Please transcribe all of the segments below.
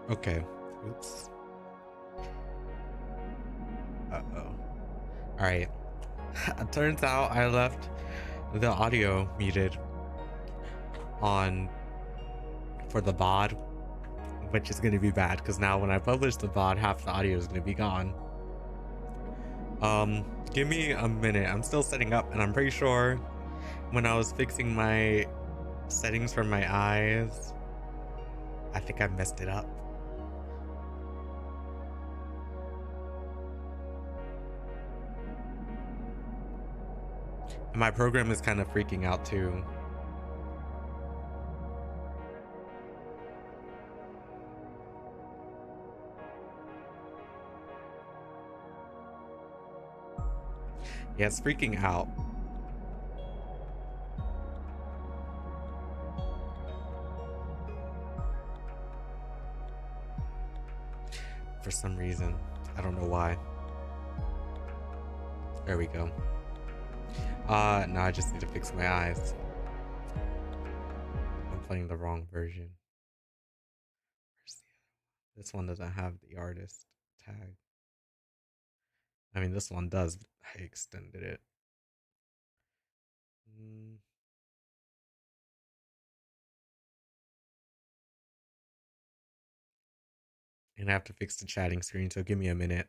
Okay. Oops. Uh-oh. Alright. It turns out I left the audio muted on for the VOD, which is going to be bad because now when I publish the VOD, half the audio is going to be gone. Give me a minute. I'm still setting up, and I'm pretty sure when I was fixing my settings for my eyes, I think I messed it up. And my program is kind of freaking out too. Yeah, it's freaking out. For some reason. I don't know why. There we go. No, I just need to fix my eyes. I'm playing the wrong version. This one doesn't have the artist tag. I mean, this one does, but I extended it. And I have to fix the chatting screen, so give me a minute.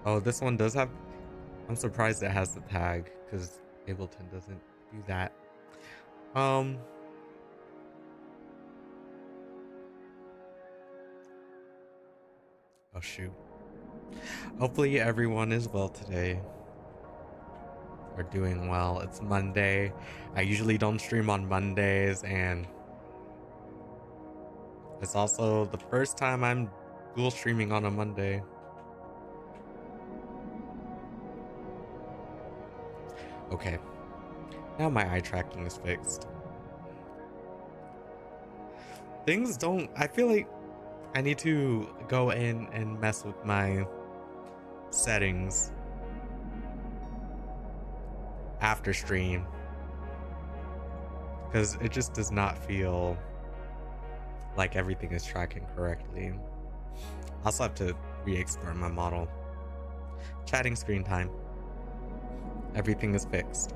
Oh, this one does have... I'm surprised it has the tag, because Ableton doesn't do that. Oh shoot. Hopefully everyone is well today. Or doing well. It's Monday. I usually don't stream on Mondays, and it's also the first time I'm dual streaming on a Monday. Okay. Now my eye tracking is fixed. Things don't... I feel like I need to go in and mess with my settings after stream, because it just does not feel like everything is tracking correctly. I also have to re-export my model. Chatting screen time. Everything is fixed.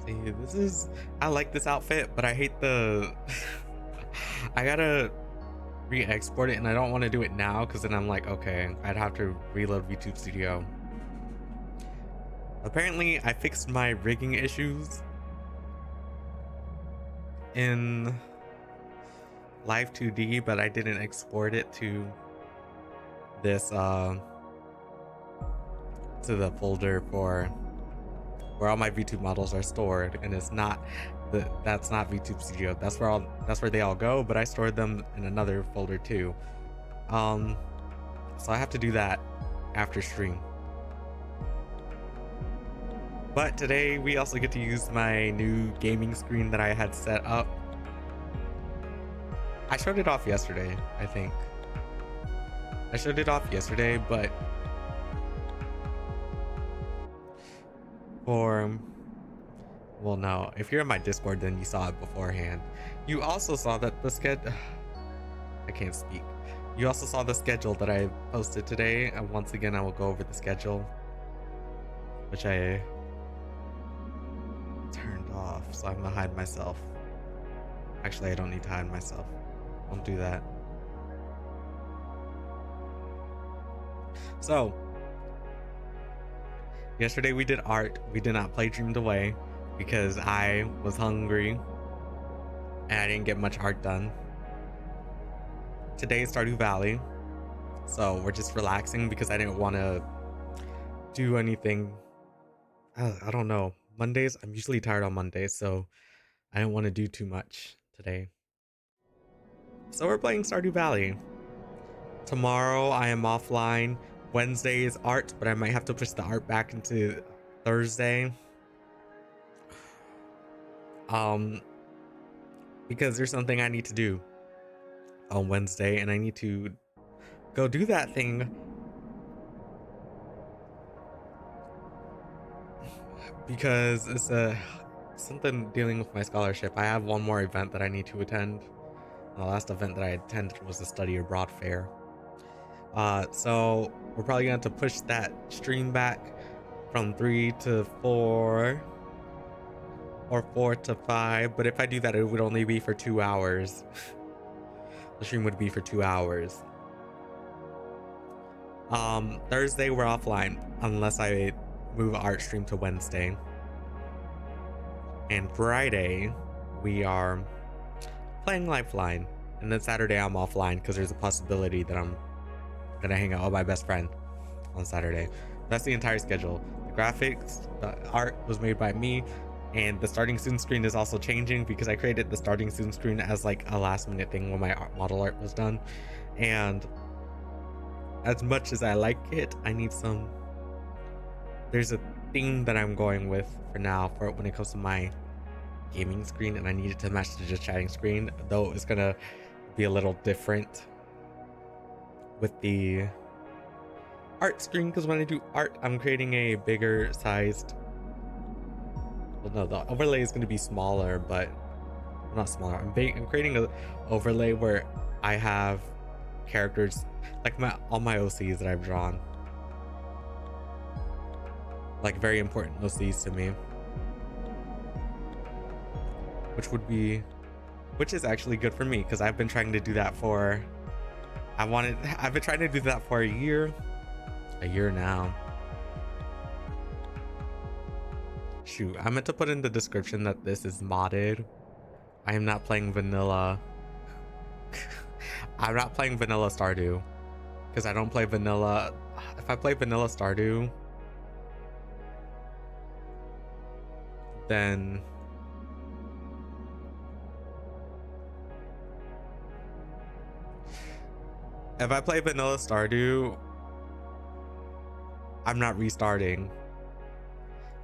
See, this is... I like this outfit, but I hate the... I gotta re-export it, and I don't want to do it now because then I'm like, okay, I'd have to reload VTube Studio. Apparently, I fixed my rigging issues in Live 2D, but I didn't export it to this to the folder for where all my VTube models are stored, and it's not that's not VTube Studio. That's where they all go, but I stored them in another folder too. So I have to do that after stream. But today we also get to use my new gaming screen that I had set up. I showed it off yesterday, I think. I showed it off yesterday, but well, no, if you're in my Discord, then you saw it beforehand. You also saw that the schedule... I can't speak. You also saw the schedule that I posted today, and once again I will go over the schedule, which I turned off, so I'm gonna hide myself. Actually, I don't need to hide myself. Won't do that. So yesterday we did art. We did not play Dreamed Away because I was hungry and I didn't get much art done. Today is Stardew Valley, so we're just relaxing because I didn't want to do anything. I don't know. Mondays, I'm usually tired on Mondays, so I didn't want to do too much today. So we're playing Stardew Valley. Tomorrow I am offline. Wednesday is art, but I might have to push the art back into Thursday. Because there's something I need to do on Wednesday, and I need to go do that thing because it's something dealing with my scholarship. I have one more event that I need to attend. The last event that I attended was the study abroad fair. So we're probably going to push that stream back from 3 to 4 or 4 to 5. But if I do that, it would only be for 2 hours. The stream would be for 2 hours. Thursday we're offline unless I move art stream to Wednesday. And Friday we are playing Lifeline. And then Saturday I'm offline because there's a possibility that I'm gonna hang out with my best friend on Saturday. That's the entire schedule. The graphics, the art was made by me, and the starting soon screen is also changing because I created the starting soon screen as like a last minute thing when my model art was done. And as much as I like it, I need some, there's a theme that I'm going with for now for when it comes to my gaming screen, and I need it to match the just chatting screen, though it's gonna be a little different with the art screen, because when I do art I'm creating a bigger sized, well no, the overlay is going to be smaller, but not smaller, I'm creating an overlay where I have characters like all my OCs that I've drawn, like very important OCs to me, which is actually good for me because I've been trying to do that for I've been trying to do that for a year now. Shoot, I meant to put in the description that this is modded. I am not playing vanilla. I'm not playing vanilla Stardew because I don't play vanilla. If I play vanilla Stardew, then if I play vanilla Stardew, I'm not restarting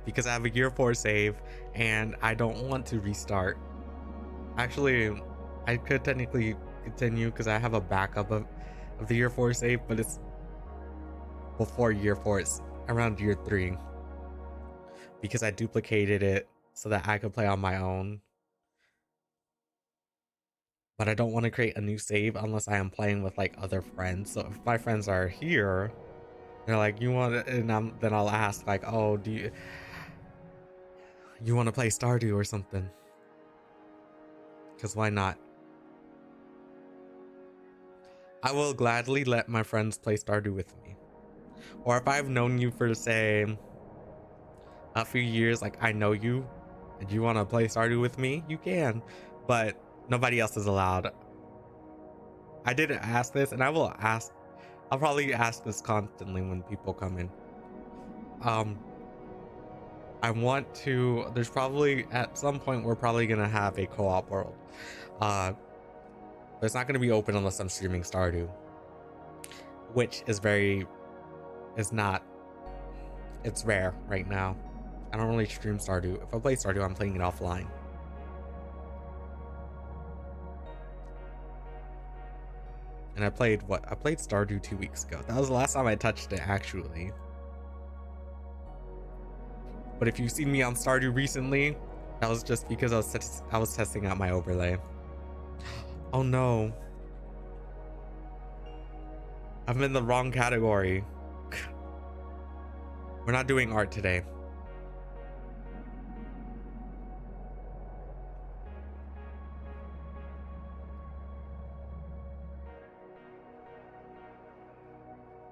because I have a year 4 save and I don't want to restart. Actually, I could technically continue because I have a backup of the year 4 save, but it's before year 4, it's around year 3 because I duplicated it so that I could play on my own. But I don't want to create a new save unless I am playing with like other friends. So if my friends are here, they're like, you want it, and then I'll ask like, oh, do you want to play Stardew or something? Because why not? I will gladly let my friends play Stardew with me. Or if I've known you for say a few years, like I know you and you want to play Stardew with me, you can, but nobody else is allowed. I didn't ask this, and I'll probably ask this constantly when people come in. I want to, there's probably at some point we're probably gonna have a co-op world, but it's not gonna be open unless I'm streaming Stardew, which is it's rare right now. I don't really stream Stardew. If I play Stardew, I'm playing it offline. And I played Stardew 2 weeks ago. That was the last time I touched it, actually. But if you've seen me on Stardew recently, that was just because I was testing out my overlay. Oh no. I'm in the wrong category. We're not doing art today.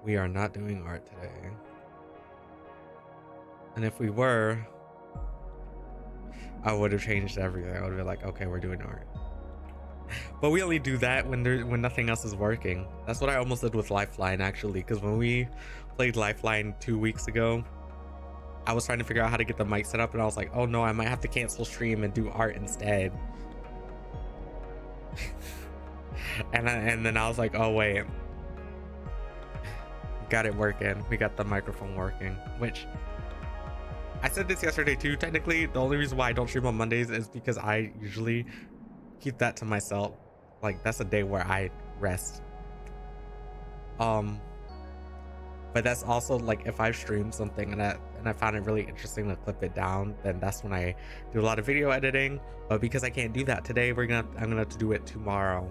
We are not doing art today. And if we were, I would have changed everything. I would have been like, okay, we're doing art. But we only do that when nothing else is working. That's what I almost did with Lifeline, actually, because when we played Lifeline 2 weeks ago, I was trying to figure out how to get the mic set up, and I was like, oh no, I might have to cancel stream and do art instead. and then I was like, oh wait, got it working. We got the microphone working, which I said this yesterday too. Technically, the only reason why I don't stream on Mondays is because I usually keep that to myself. Like, that's a day where I rest. But that's also like if I stream something and and I found it really interesting to clip it down, then that's when I do a lot of video editing. But because I can't do that today, I'm gonna have to do it tomorrow.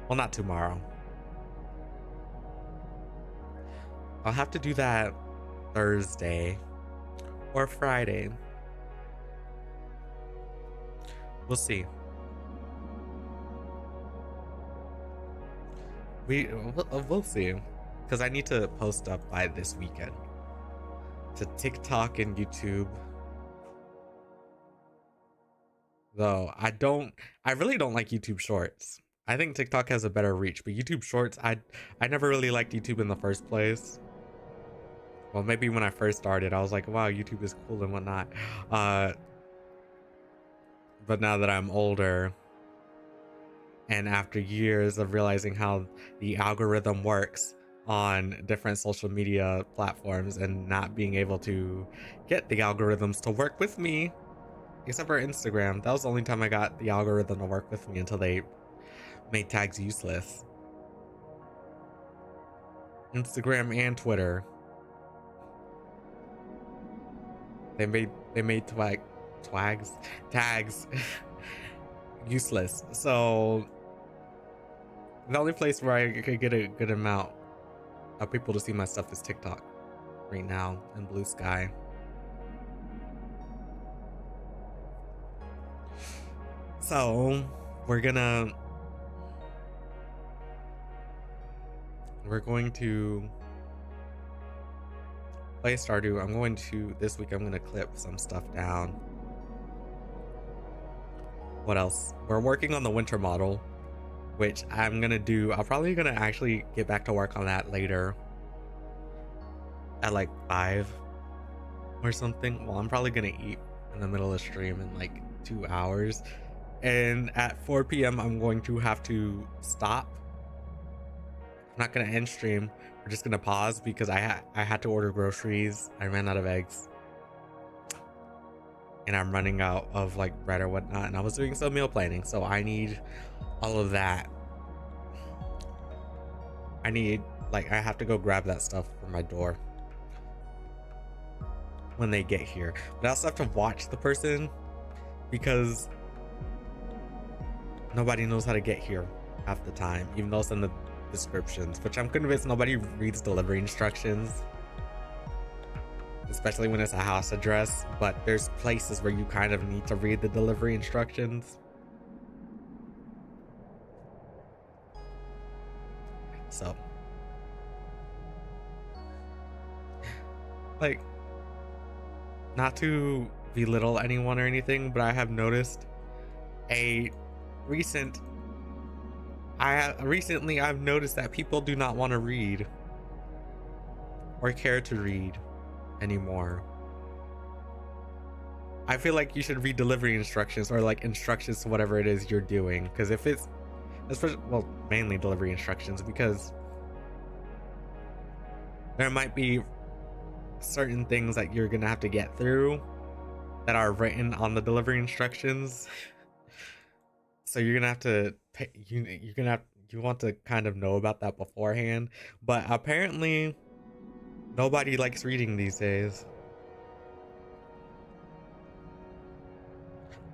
Well, not tomorrow. I'll have to do that Thursday or Friday. We'll see. We'll see, because I need to post up by this weekend to TikTok and YouTube. Though I really don't like YouTube Shorts. I think TikTok has a better reach, but YouTube Shorts, I never really liked YouTube in the first place. Well, maybe when I first started, I was like, wow, YouTube is cool and whatnot. But now that I'm older, and after years of realizing how the algorithm works on different social media platforms and not being able to get the algorithms to work with me, except for Instagram, that was the only time I got the algorithm to work with me until they made tags useless. Instagram and Twitter. They made tags useless. So the only place where I could get a good amount of people to see my stuff is TikTok right now, and Blue Sky. So we're going to play STARDEW. This week I'm going to clip some stuff down. What else? We're working on the winter model, which I'm probably gonna actually get back to work on that later at like 5 or something. Well, I'm probably gonna eat in the middle of the stream in like 2 hours, and at 4 p.m. I'm going to have to stop. I'm not gonna end stream. We're just gonna pause because I had to order groceries. I ran out of eggs, and I'm running out of like bread or whatnot, and I was doing some meal planning, so I need all of that. I have to go grab that stuff from my door when they get here, but I also have to watch the person because nobody knows how to get here half the time, even though it's in the descriptions, which I'm convinced nobody reads delivery instructions, especially when it's a house address. But there's places where you kind of need to read the delivery instructions. So like, not to belittle anyone or anything, but I have noticed recently I've noticed that people do not want to read or care to read anymore. I feel like you should read delivery instructions, or like instructions to whatever it is you're doing, because if it's, especially, well, mainly delivery instructions, because there might be certain things that you're gonna have to get through that are written on the delivery instructions. So you're gonna have to pay, you want to kind of know about that beforehand. But apparently nobody likes reading these days,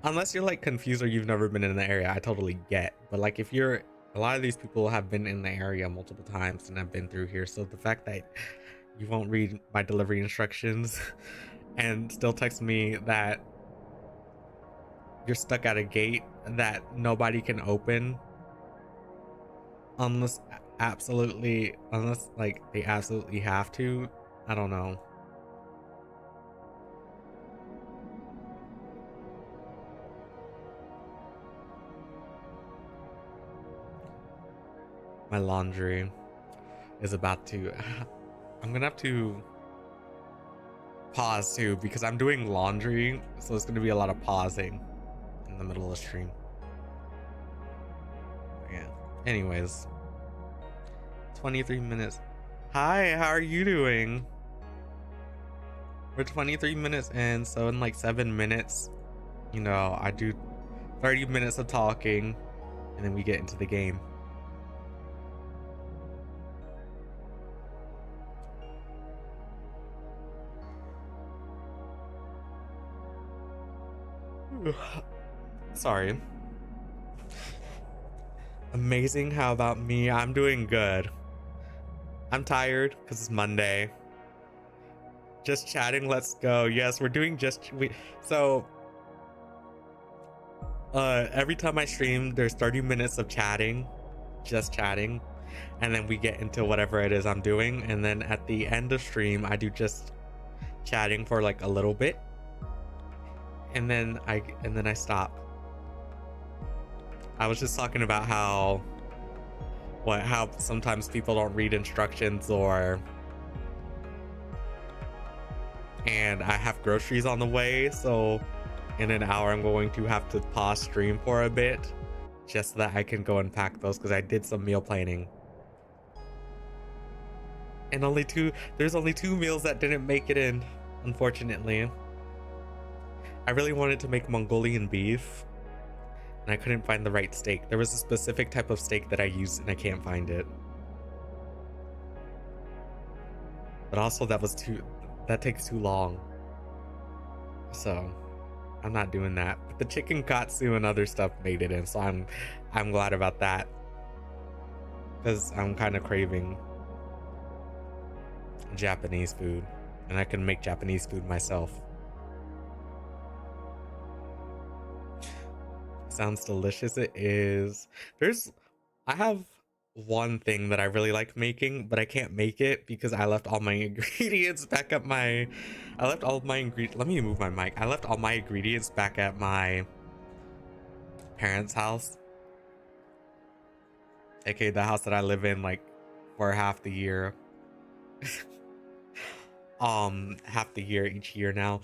unless you're like confused or you've never been in the area. I totally get, but like if you're, a lot of these people have been in the area multiple times and have been through here, so the fact that you won't read my delivery instructions and still text me that you're stuck at a gate that nobody can open unless like they absolutely have to, I don't know. My laundry is about to, I'm gonna have to pause too, because I'm doing laundry, so it's gonna be a lot of pausing in the middle of the stream. Yeah, anyways, 23 minutes. Hi, how are you doing? We're 23 minutes in, so in like 7 minutes, you know, I do 30 minutes of talking and then we get into the game. Sorry. Amazing. How about me? I'm doing good. I'm tired because it's Monday. Just chatting. Let's go. Yes, we're doing every time I stream, there's 30 minutes of chatting, just chatting, and then we get into whatever it is I'm doing, and then at the end of stream, I do just chatting for like a little bit, and then I stop. I was just talking about how sometimes people don't read instructions, and I have groceries on the way, so in an hour I'm going to have to pause stream for a bit just so that I can go and pack those, because I did some meal planning. And there's only two meals that didn't make it in, unfortunately. I really wanted to make Mongolian beef, and I couldn't find the right steak. There was a specific type of steak that I used and I can't find it. But also that takes too long. So I'm not doing that. But the chicken katsu and other stuff made it in, so I'm glad about that, because I'm kind of craving Japanese food, and I can make Japanese food myself. Sounds delicious. It is. I have one thing that I really like making, but I can't make it because I left all my ingredients back at my let me move my mic. I left all my ingredients back at my parents' house, aka the house that I live in like for half the year. Half the year each year now.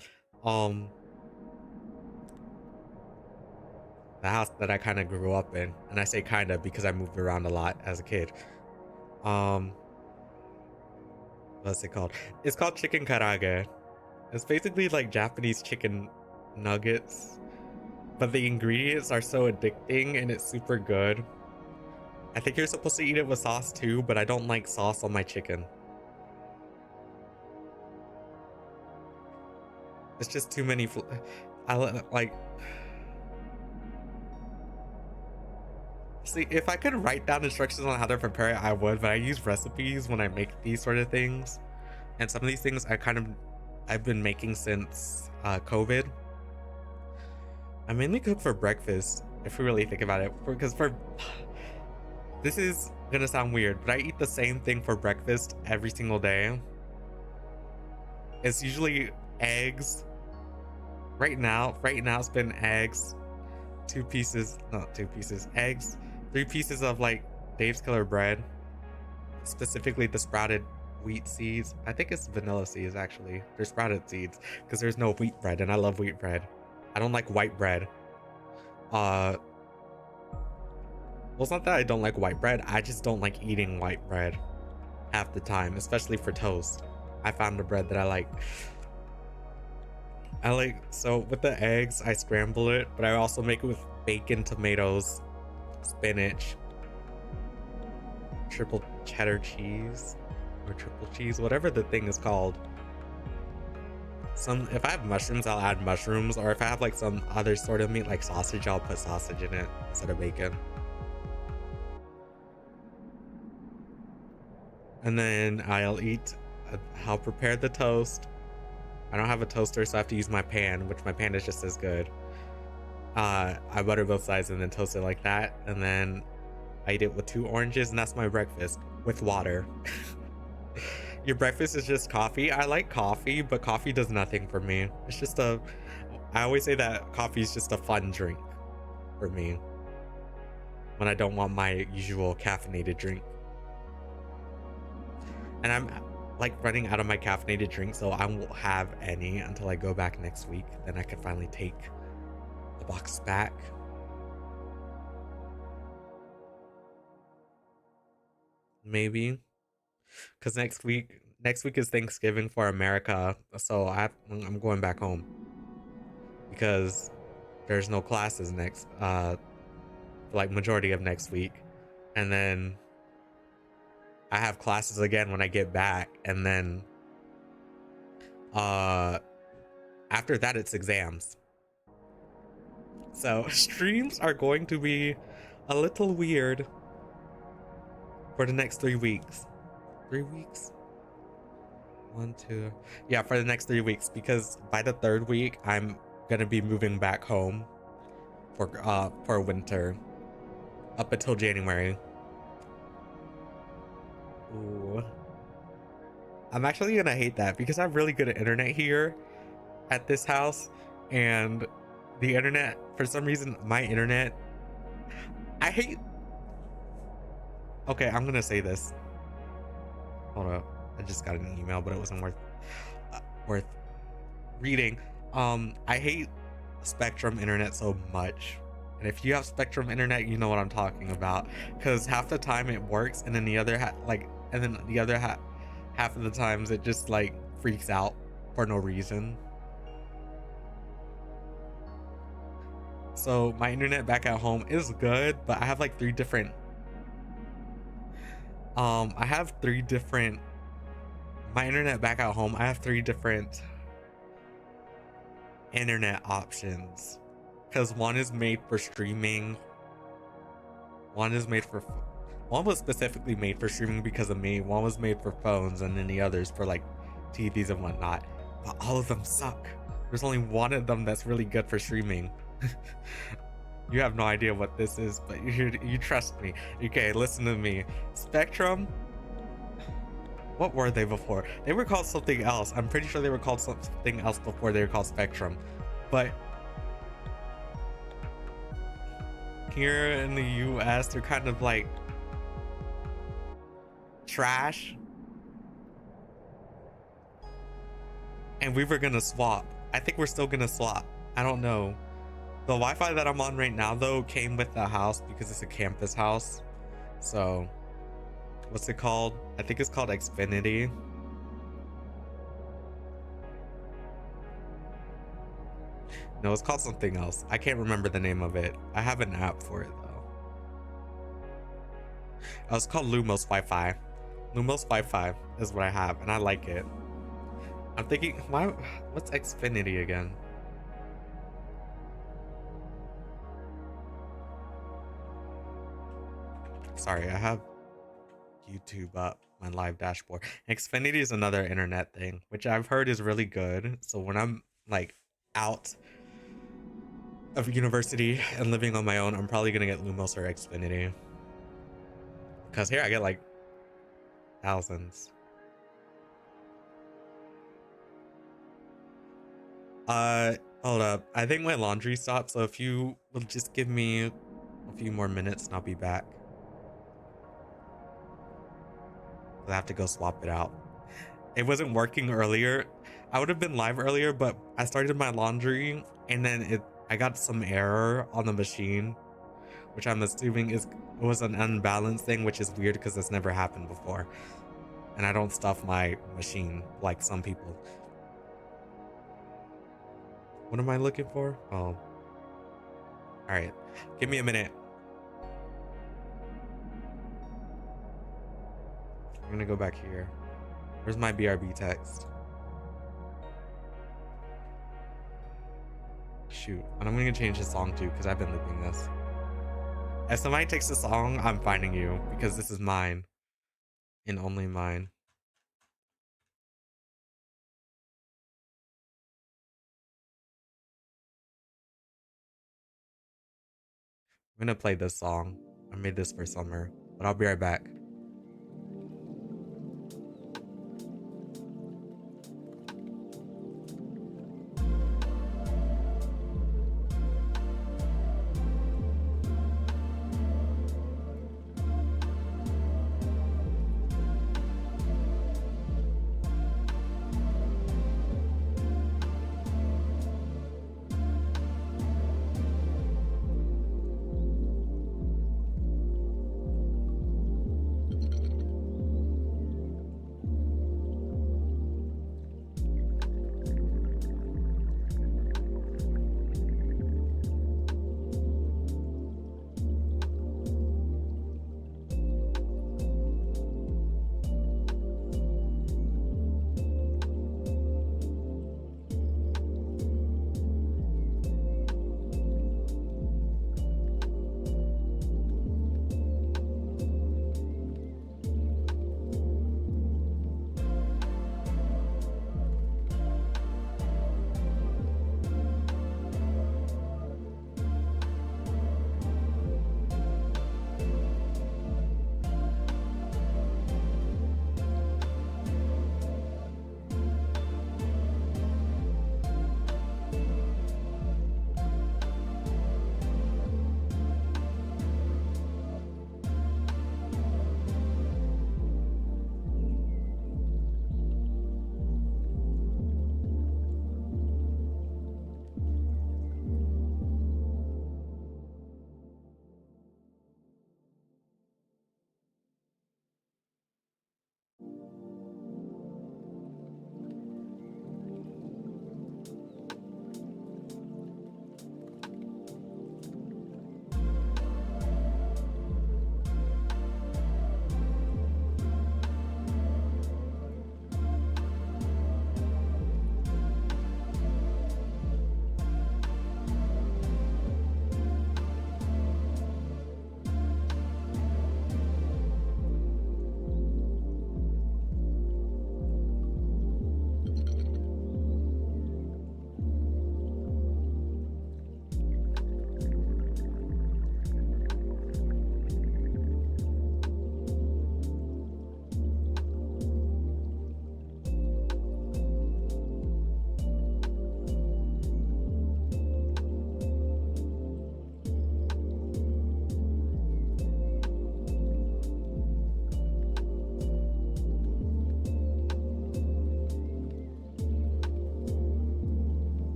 The house that I kind of grew up in, and I say kind of because I moved around a lot as a kid. What's it called? It's called chicken karage. It's basically like Japanese chicken nuggets, but the ingredients are so addicting and it's super good. I think you're supposed to eat it with sauce too, but I don't like sauce on my chicken. It's just too many. See, if I could write down instructions on how to prepare it, I would, but I use recipes when I make these sort of things. And some of these things I've been making since COVID. I mainly cook for breakfast, if we really think about it, because this is gonna sound weird, but I eat the same thing for breakfast every single day. It's usually eggs. Right now it's been eggs, eggs, 3 pieces of like Dave's Killer bread, specifically the sprouted wheat seeds. I think it's vanilla seeds, actually. They're sprouted seeds because there's no wheat bread, and I love wheat bread. I don't like white bread. Well, it's not that I don't like white bread, I just don't like eating white bread half the time, especially for toast. I found a bread that I like. So with the eggs, I scramble it, but I also make it with bacon, tomatoes, spinach, triple cheddar cheese, or triple cheese, whatever the thing is called. If I have mushrooms, I'll add mushrooms, or if I have like some other sort of meat like sausage, I'll put sausage in it instead of bacon. And then I'll prepare the toast. I don't have a toaster, so I have to use my pan, which my pan is just as good. I butter both sides and then toast it like that, and then I eat it with 2 oranges, and that's my breakfast with water. Your breakfast is just coffee? I like coffee, but coffee does nothing for me. It's just I always say that coffee is just a fun drink for me when I don't want my usual caffeinated drink. And I'm like running out of my caffeinated drink, so I won't have any until I go back next week. Then I can finally take the box back. Maybe, because next week is Thanksgiving for America, so I'm going back home because there's no classes next like majority of next week, and then I have classes again when I get back, and then after that it's exams. So streams are going to be a little weird for the next 3 weeks. 3 weeks? 1, 2. Yeah, for the next 3 weeks, because by the 3rd week, I'm gonna be moving back home for winter up until January. Ooh. I'm actually gonna hate that because I have really good internet here at this house, and the internet, for some reason, my internet, I hate. Okay, I'm gonna say this. Hold up, I just got an email, but it wasn't worth reading. I hate Spectrum internet so much, and if you have Spectrum internet, you know what I'm talking about, because half the time it works, and then the other half of the times it just like freaks out for no reason. So my internet back at home is good, but I have like 3 different my internet back at home, I have 3 different internet options, because one is made for streaming, one was specifically made for streaming because of me, one was made for phones, and then the others for like TVs and whatnot, but all of them suck. There's only one of them that's really good for streaming. You have no idea what this is, but you trust me. Okay, listen to me. Spectrum, what were they before? They were called something else. I'm pretty sure they were called something else before they were called Spectrum. But here in the US, they're kind of like trash. And we were gonna swap. I think we're still gonna swap. I don't know. The Wi-Fi that I'm on right now, though, came with the house because it's a campus house. So, what's it called? I think it's called Affinity. No, it's called something else. I can't remember the name of it. I have an app for it, though. Oh, it's called Lumos Wi-Fi. Lumos Wi-Fi is what I have, and I like it. I'm thinking, what's Xfinity again? Sorry, I have YouTube up, my live dashboard. Xfinity is another internet thing, which I've heard is really good. So when I'm like out of university and living on my own, I'm probably gonna get Lumos or Xfinity, because here I get like thousands. Hold up, I think my laundry stopped, so if you will just give me a few more minutes and I'll be back. I have to go swap it out. It wasn't working earlier. I would have been live earlier, but I started my laundry and then I got some error on the machine, which I'm assuming was an unbalanced thing, which is weird because it's never happened before. And I don't stuff my machine like some people. What am I looking for? Oh. All right, give me a minute. I'm gonna go back here. Where's my BRB text? Shoot, and I'm gonna change the song too because I've been looping this. If somebody takes the song, I'm finding you because this is mine and only mine. I'm gonna play this song. I made this for summer, but I'll be right back.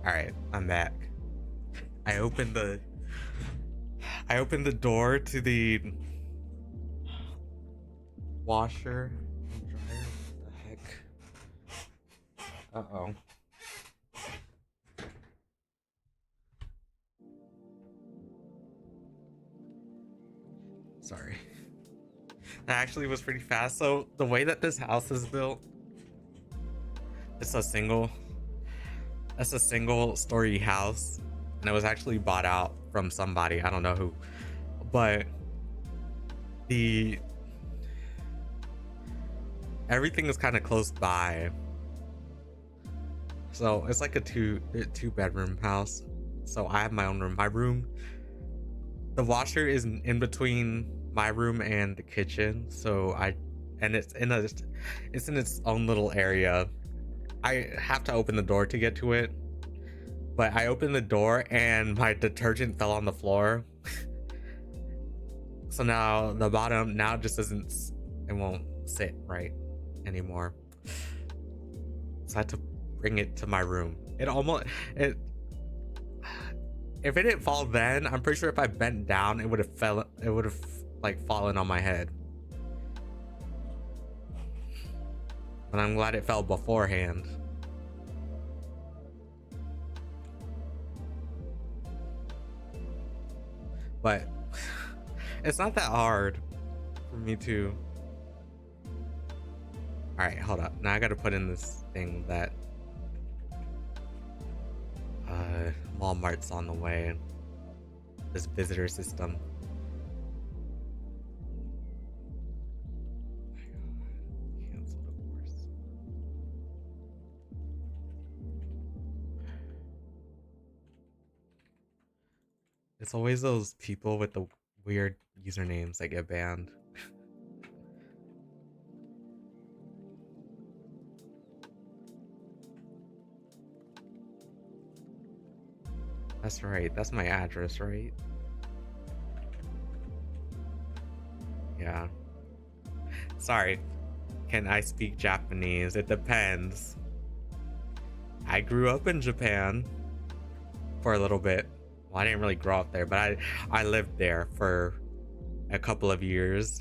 All right, I'm back. I opened the door to the washer and dryer. What the heck? Uh-oh. Sorry. That actually was pretty fast. So the way that this house is built, it's a single story house, and it was actually bought out from somebody, I don't know who, but everything is kind of close by. So it's like a two bedroom house. So I have my own room. My room, the washer is in between my room and the kitchen. So it's in its own little area. I have to open the door to get to it, but I opened the door and my detergent fell on the floor. So now the bottom now just it won't sit right anymore. So I had to bring it to my room. If it didn't fall then, I'm pretty sure if I bent down, it would have like fallen on my head. But I'm glad it fell beforehand. But it's not that hard for me to. All right, hold up. Now I got to put in this thing that Walmart's on the way. This visitor system. Cancel divorce. It's always those people with the weird usernames that get banned. That's right. That's my address, right? Yeah. Sorry. Can I speak Japanese? It depends. I grew up in Japan for a little bit. Well, I didn't really grow up there, but I lived there for a couple of years.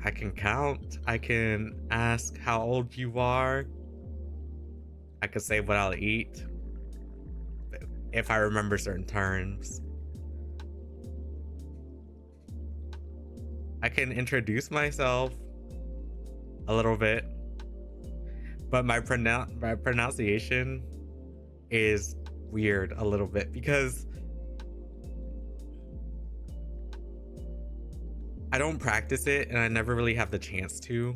I can count. I can ask how old you are. I could say what I'll eat if I remember certain terms. I can introduce myself a little bit, but my pronunciation is weird a little bit because I don't practice it and I never really have the chance to.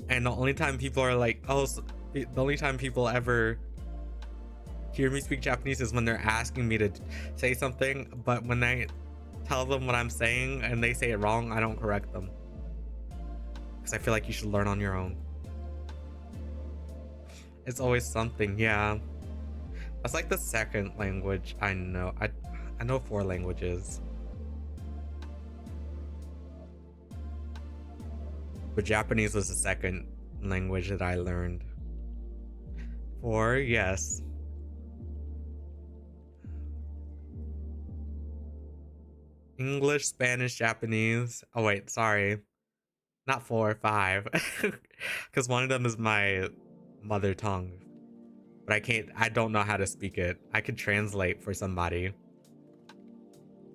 And the only time people are like, oh, the only time people ever hear me speak Japanese is when they're asking me to say something, but when I tell them what I'm saying and they say it wrong, I don't correct them because I feel like you should learn on your own. It's always something. Yeah, that's like the second language I know. I know 4 languages, but Japanese was the second language that I learned. 4, yes. English, Spanish, Japanese. Oh wait, sorry. Not 4, 5. Because one of them is my mother tongue. But I don't know how to speak it. I could translate for somebody.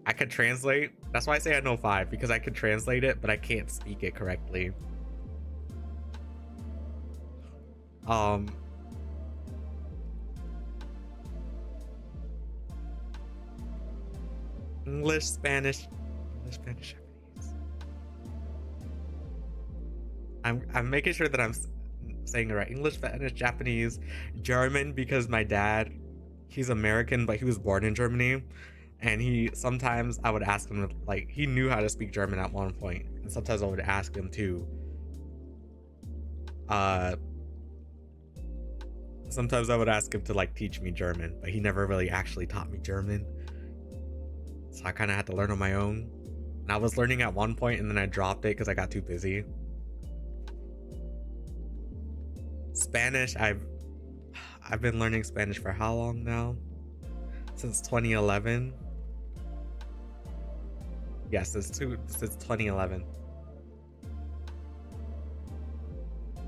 I could translate. That's why I say I know 5, because I could translate it, but I can't speak it correctly. English, Spanish, Japanese. I'm making sure that I'm saying it right. English, Spanish, Japanese, German, because my dad, he's American, but he was born in Germany, and sometimes I would ask him, like, he knew how to speak German at one point, and sometimes I would ask him to sometimes I would ask him to like teach me German, but he never really actually taught me German. So I kind of had to learn on my own. And I was learning at one point and then I dropped it because I got too busy. Spanish, I I've been learning Spanish for how long now? Since 2011. Yes, since 2011.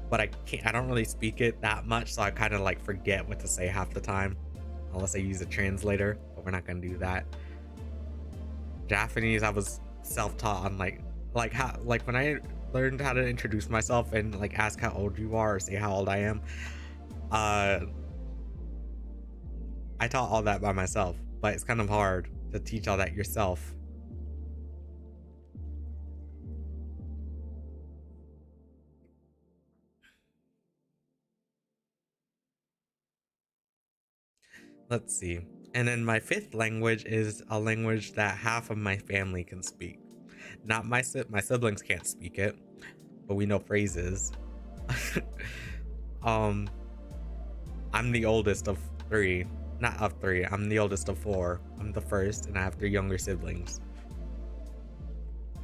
But I don't really speak it that much, so I kind of like forget what to say half the time, unless I use a translator, but we're not gonna do that. Japanese, I was self-taught on like when I learned how to introduce myself and like ask how old you are or say how old I am, I taught all that by myself, but it's kind of hard to teach all that yourself. Let's see. And then my fifth language is a language that half of my family can speak. Not my siblings can't speak it, but we know phrases. I'm the oldest of three. Not of three, I'm the oldest of four. I'm the first, and I have 3 younger siblings.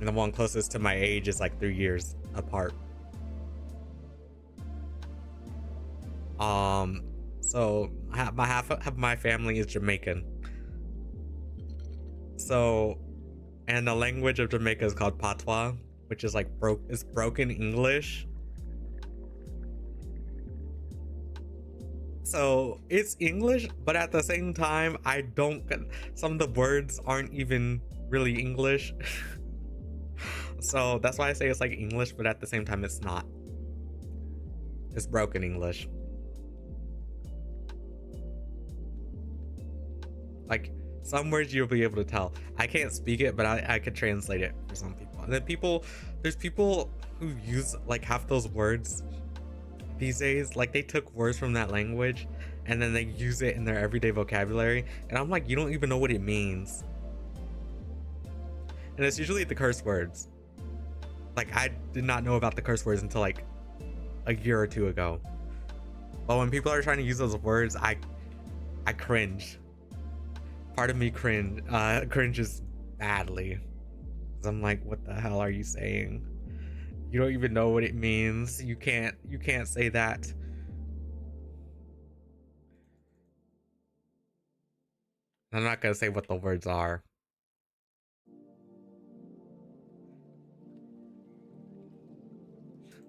And the one closest to my age is like 3 years apart. So half of my family is Jamaican. So, and the language of Jamaica is called Patois, which is like broken English. So it's English, but at the same time, some of the words aren't even really English. So that's why I say it's like English, but at the same time, it's not. It's broken English. Like some words you'll be able to tell. I can't speak it, but I could translate it for some people. And then there's people who use like half those words these days, like they took words from that language and then they use it in their everyday vocabulary, and I'm like, you don't even know what it means. And it's usually the curse words. Like I did not know about the curse words until like a year or 2 ago. But when people are trying to use those words, I cringe. Part of me cringes badly. 'Cause I'm like, what the hell are you saying? You don't even know what it means. You can't say that. I'm not gonna say what the words are.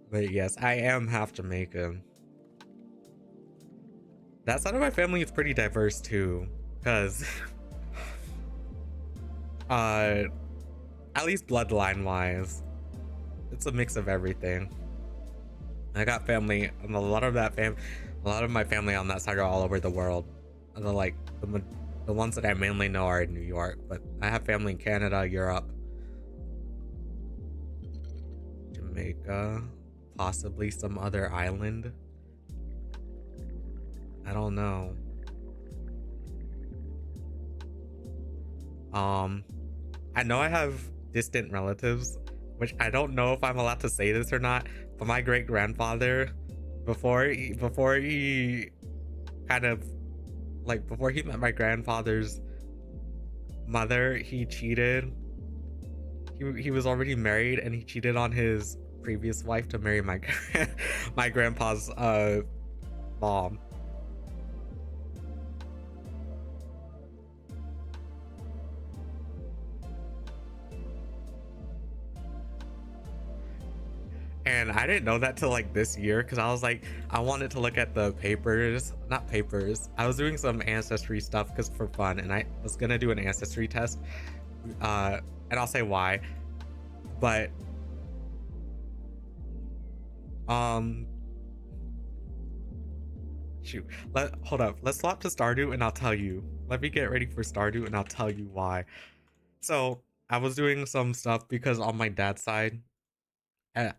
But yes, I am half Jamaican. That side of my family is pretty diverse too, because at least bloodline wise, it's a mix of everything. I got family, and a lot of my family on that side are all over the world. And the ones that I mainly know are in New York, but I have family in Canada, Europe, Jamaica, possibly some other island. I don't know. I know I have distant relatives, which I don't know if I'm allowed to say this or not, but my great grandfather, before he kind of like before he met my grandfather's mother, he cheated. He was already married, and he cheated on his previous wife to marry my my grandpa's mom. And I didn't know that till like this year, because I was like, I wanted to look at the papers, not papers. I was doing some ancestry stuff because for fun, and I was gonna do an ancestry test, and I'll say why. But shoot, hold up, let's swap to Stardew and I'll tell you. Let me get ready for Stardew and I'll tell you why. So I was doing some stuff because on my dad's side,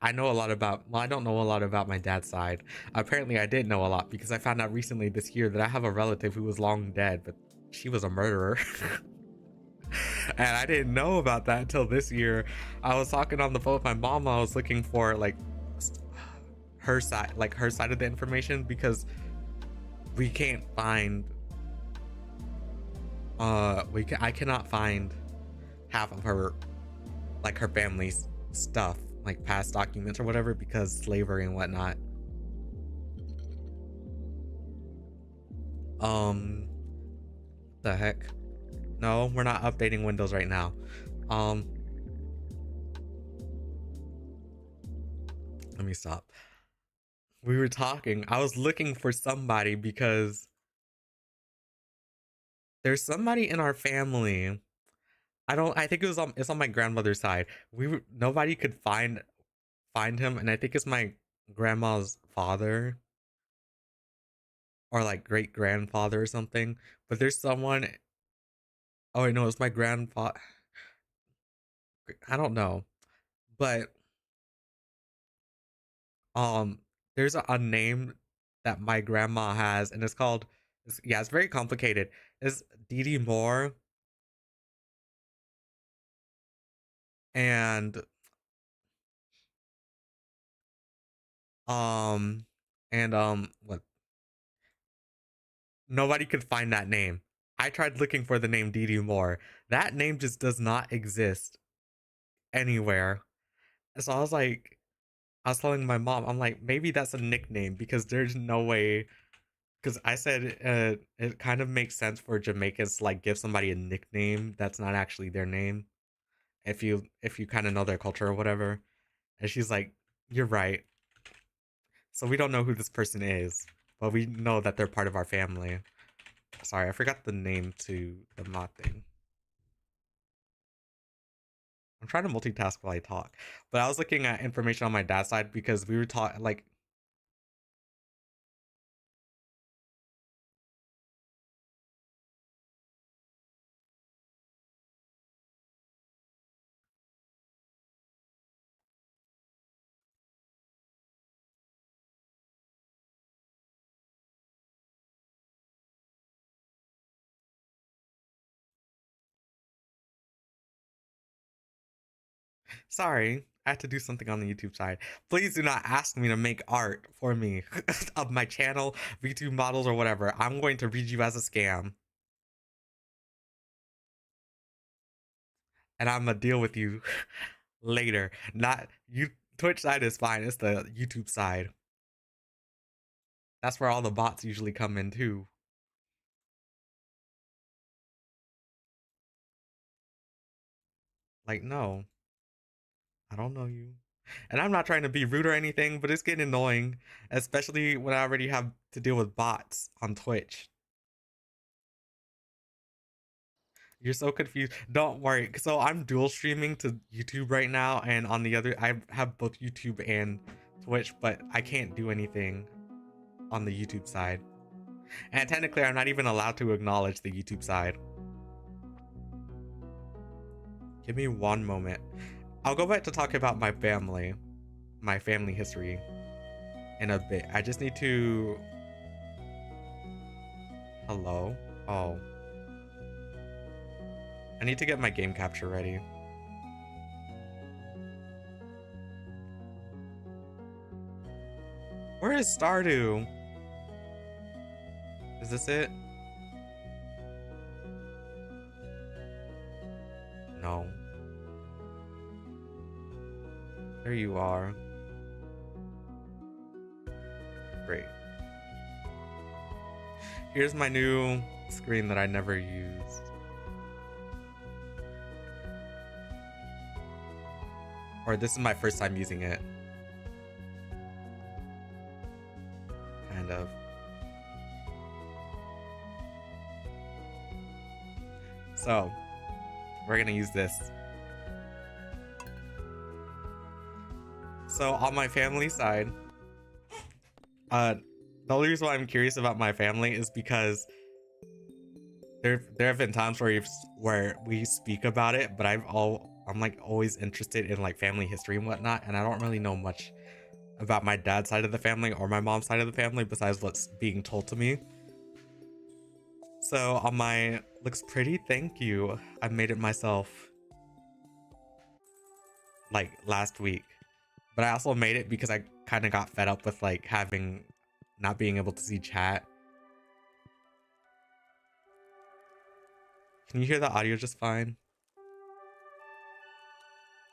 I know a lot about, well, I don't know a lot about my dad's side. Apparently I did know a lot, because I found out recently this year that I have a relative who was long dead, but she was a murderer. And I didn't know about that until this year. I was talking on the phone with my mom. I was looking for like her side of the information, because we can't find I cannot find half of her, like her family's stuff, like past documents or whatever, because slavery and whatnot. Um, the heck? No, we're not updating Windows right now. Um, let me stop. We were talking. I was looking for somebody because there's somebody in our family. I think it's on my grandmother's side. Nobody could find him, and I think it's my grandma's father or like great grandfather or something. But there's someone. Oh, I know it's my grandfather. I don't know, but um, there's a name that my grandma has, and yeah, it's very complicated. It's Dee Dee Moore, and um, what? Nobody could find that name. I tried looking for the name Dee Dee Moore. That name just does not exist anywhere. So I was telling my mom, I'm like, maybe that's a nickname because there's no way. Because I said it kind of makes sense for Jamaicans to like give somebody a nickname that's not actually their name if you kind of know their culture or whatever. And she's like, you're right. So we don't know who this person is, but we know that they're part of our family. Sorry, I forgot the name to the mod thing. I'm trying to multitask while I talk, but I was looking at information on my dad's side because we were talking like. Sorry, I had to do something on the YouTube side. Please do not ask me to make art for me of my channel, VTube models, or whatever. I'm going to read you as a scam, and I'm gonna deal with you later. Not you. Twitch side is fine. It's the YouTube side. That's where all the bots usually come in too. Like, no, I don't know you. And I'm not trying to be rude or anything, but it's getting annoying, especially when I already have to deal with bots on Twitch. You're so confused. Don't worry. So I'm dual streaming to YouTube right now, and on the other, I have both YouTube and Twitch, but I can't do anything on the YouTube side. And technically, I'm not even allowed to acknowledge the YouTube side. Give me one moment. I'll go back to talk about my family history in a bit. I just need to. Hello? Oh. I need to get my game capture ready. Where is Stardew? Is this it? No. There you are. Great. Here's my new screen that I never used. Or this is my first time using it. Kind of. So, we're gonna use this. So on my family side, the only reason why I'm curious about my family is because there have been times where we speak about it, but I'm like always interested in like family history and whatnot, and I don't really know much about my dad's side of the family or my mom's side of the family besides what's being told to me. So on my looks pretty, thank you. I made it myself like last week. But I also made it because I kind of got fed up with like not being able to see chat. Can you hear the audio just fine?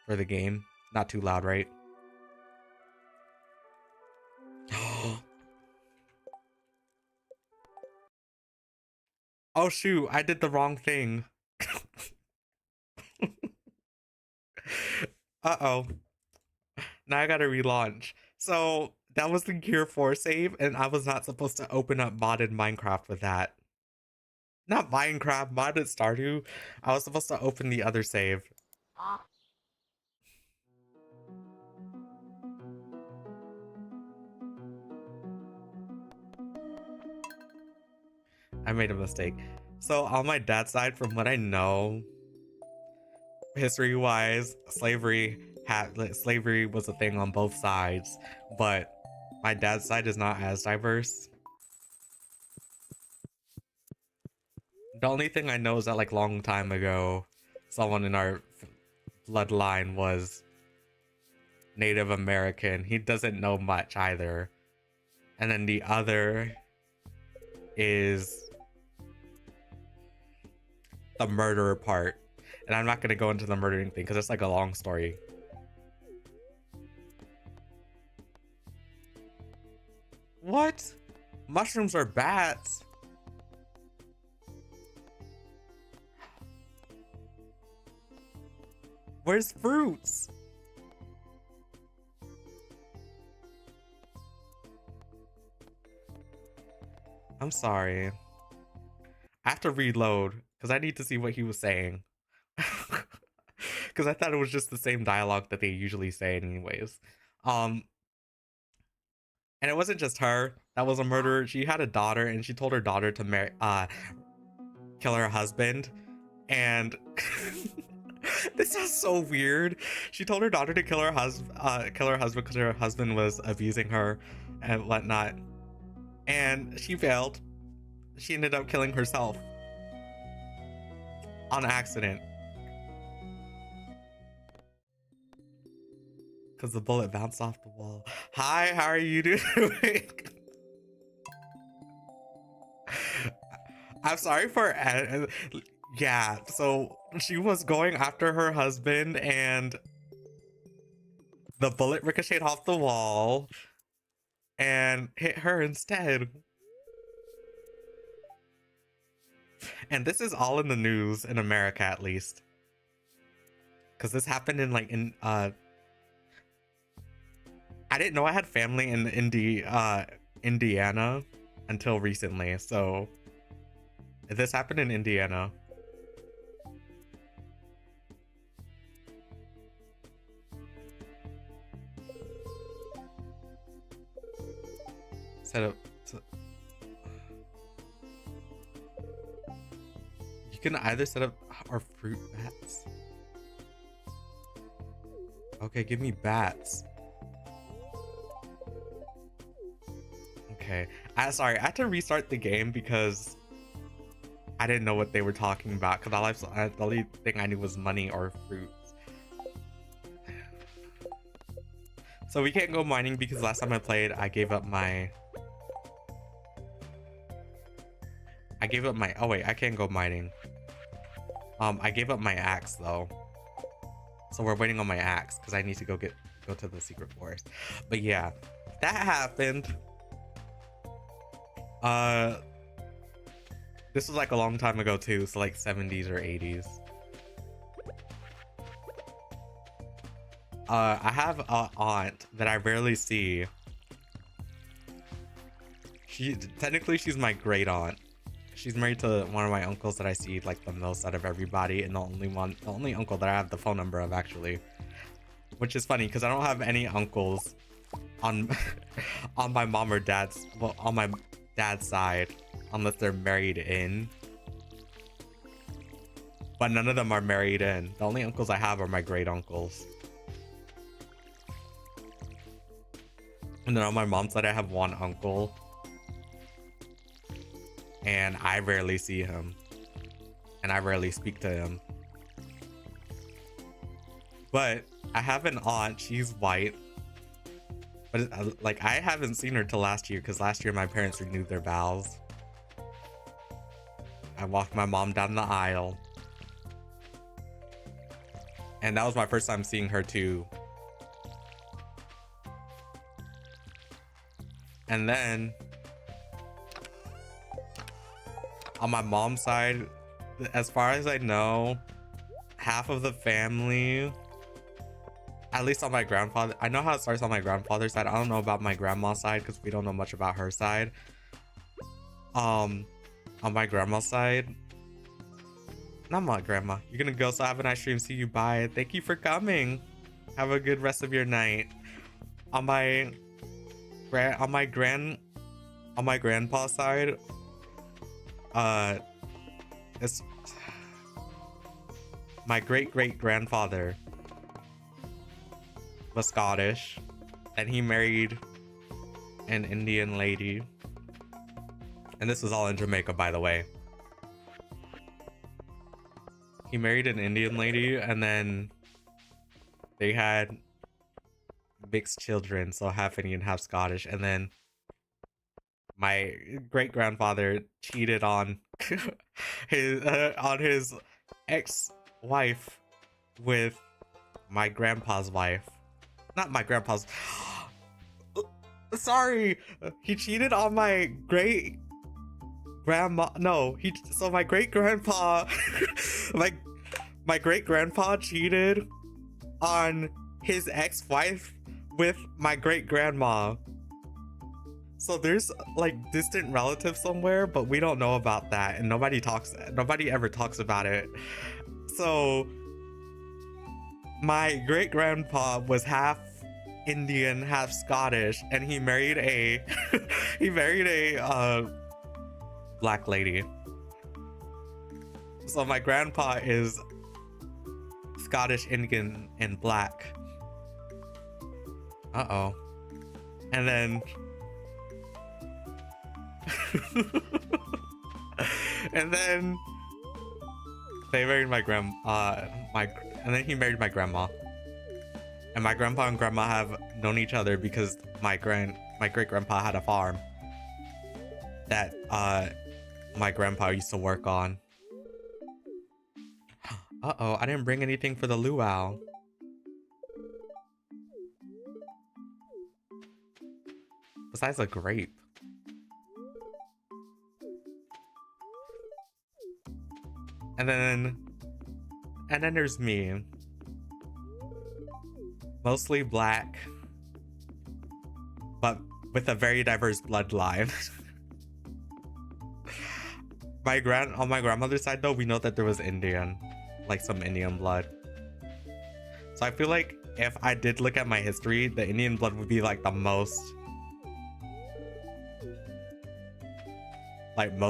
For the game? Not too loud, right? Oh shoot, I did the wrong thing. Uh-oh. Now I gotta relaunch. So that was the Gear 4 save, and I was not supposed to open up modded Minecraft with that. Not Minecraft, modded Stardew. I was supposed to open the other save. I made a mistake. So on my dad's side, from what I know, history-wise, slavery was a thing on both sides, but my dad's side is not as diverse. The only thing I know is that like long time ago, someone in our bloodline was Native American. He doesn't know much either. And then the other is the murderer part. And I'm not going to go into the murdering thing because it's like a long story. What? Mushrooms are bats? Where's fruits? I'm sorry. I have to reload because I need to see what he was saying. Because I thought it was just the same dialogue that they usually say anyways. And it wasn't just her that was a murderer. She had a daughter, and she told her daughter to kill her husband. And this is so weird. She told her daughter to kill her husband because her husband was abusing her and whatnot. And she failed. She ended up killing herself on accident because the bullet bounced off the wall. Hi, how are you doing? I'm sorry for yeah, so she was going after her husband and the bullet ricocheted off the wall and hit her instead. And this is all in the news in America, at least, because this happened in like I didn't know I had family in Indiana until recently. So this happened in Indiana. Set up. You can either set up our fruit bats. Okay, give me bats. Okay. Sorry, I had to restart the game because I didn't know what they were talking about. Because the only thing I knew was money or fruits. So we can't go mining because last time I played, I gave up my... Oh wait, I can't go mining. I gave up my axe though. So we're waiting on my axe because I need to go to the secret forest. But yeah, that happened. This was like a long time ago too, so like 70s or 80s. I have an aunt that I rarely see. Technically she's my great aunt. She's married to one of my uncles that I see like the most out of everybody, and the only uncle that I have the phone number of, actually. Which is funny because I don't have any uncles on on my mom or dad's, well, on my dad's side, unless they're married in. But none of them are married in. The only uncles I have are my great uncles. And then on my mom's side, I have one uncle. And I rarely see him. And I rarely speak to him. But I have an aunt, she's white. But like, I haven't seen her till last year, because last year my parents renewed their vows. I walked my mom down the aisle. And that was my first time seeing her too. And then on my mom's side, as far as I know, half of the family, at least on my grandfather, I know how it starts on my grandfather's side. I don't know about my grandma's side because we don't know much about her side. On my grandma's side, not my grandma. You're gonna go, so have a nice stream. See you. Bye. Thank you for coming. Have a good rest of your night. On my grandpa's side, it's my great grandfather was Scottish, and he married an Indian lady, and this was all in Jamaica, by the way. He married an Indian lady, and then they had mixed children, so half Indian, half Scottish, and then my great grandfather cheated on his ex-wife with my grandpa's wife. Not my grandpa's. Sorry, he cheated on my great grandma. No, so my great grandpa, my great grandpa cheated on his ex-wife with my great grandma. So there's like distant relatives somewhere, but we don't know about that, and nobody ever talks about it. So my great grandpa was half Indian, half Scottish, and he married a black lady. So my grandpa is Scottish, Indian, and black. Uh-oh. And then and then they married and then he married my grandma. And my grandpa and grandma have known each other because my great grandpa had a farm that my grandpa used to work on. Uh-oh, I didn't bring anything for the luau. Besides a grape. And then there's me. Mostly black, but with a very diverse bloodline. On my grandmother's side though, we know that there was Indian, like some Indian blood. So I feel like if I did look at my history, the Indian blood would be like the most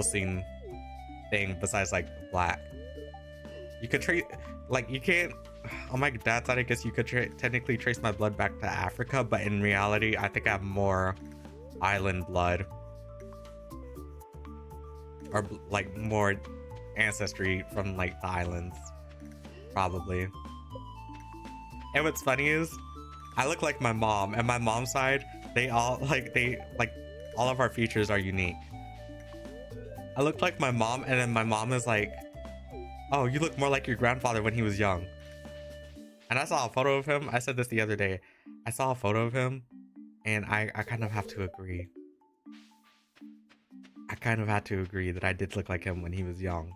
seen thing besides like black. You could you can't, on my dad's side, I guess you could technically trace my blood back to Africa, but in reality, I think I have more island blood. Or like more ancestry from like the islands, probably. And what's funny is, I look like my mom, and my mom's side, all of our features are unique. I look like my mom, and then my mom is like, oh, you look more like your grandfather when he was young. And I saw a photo of him. I said this the other day. I saw a photo of him, and I kind of have to agree. I kind of had to agree that I did look like him when he was young.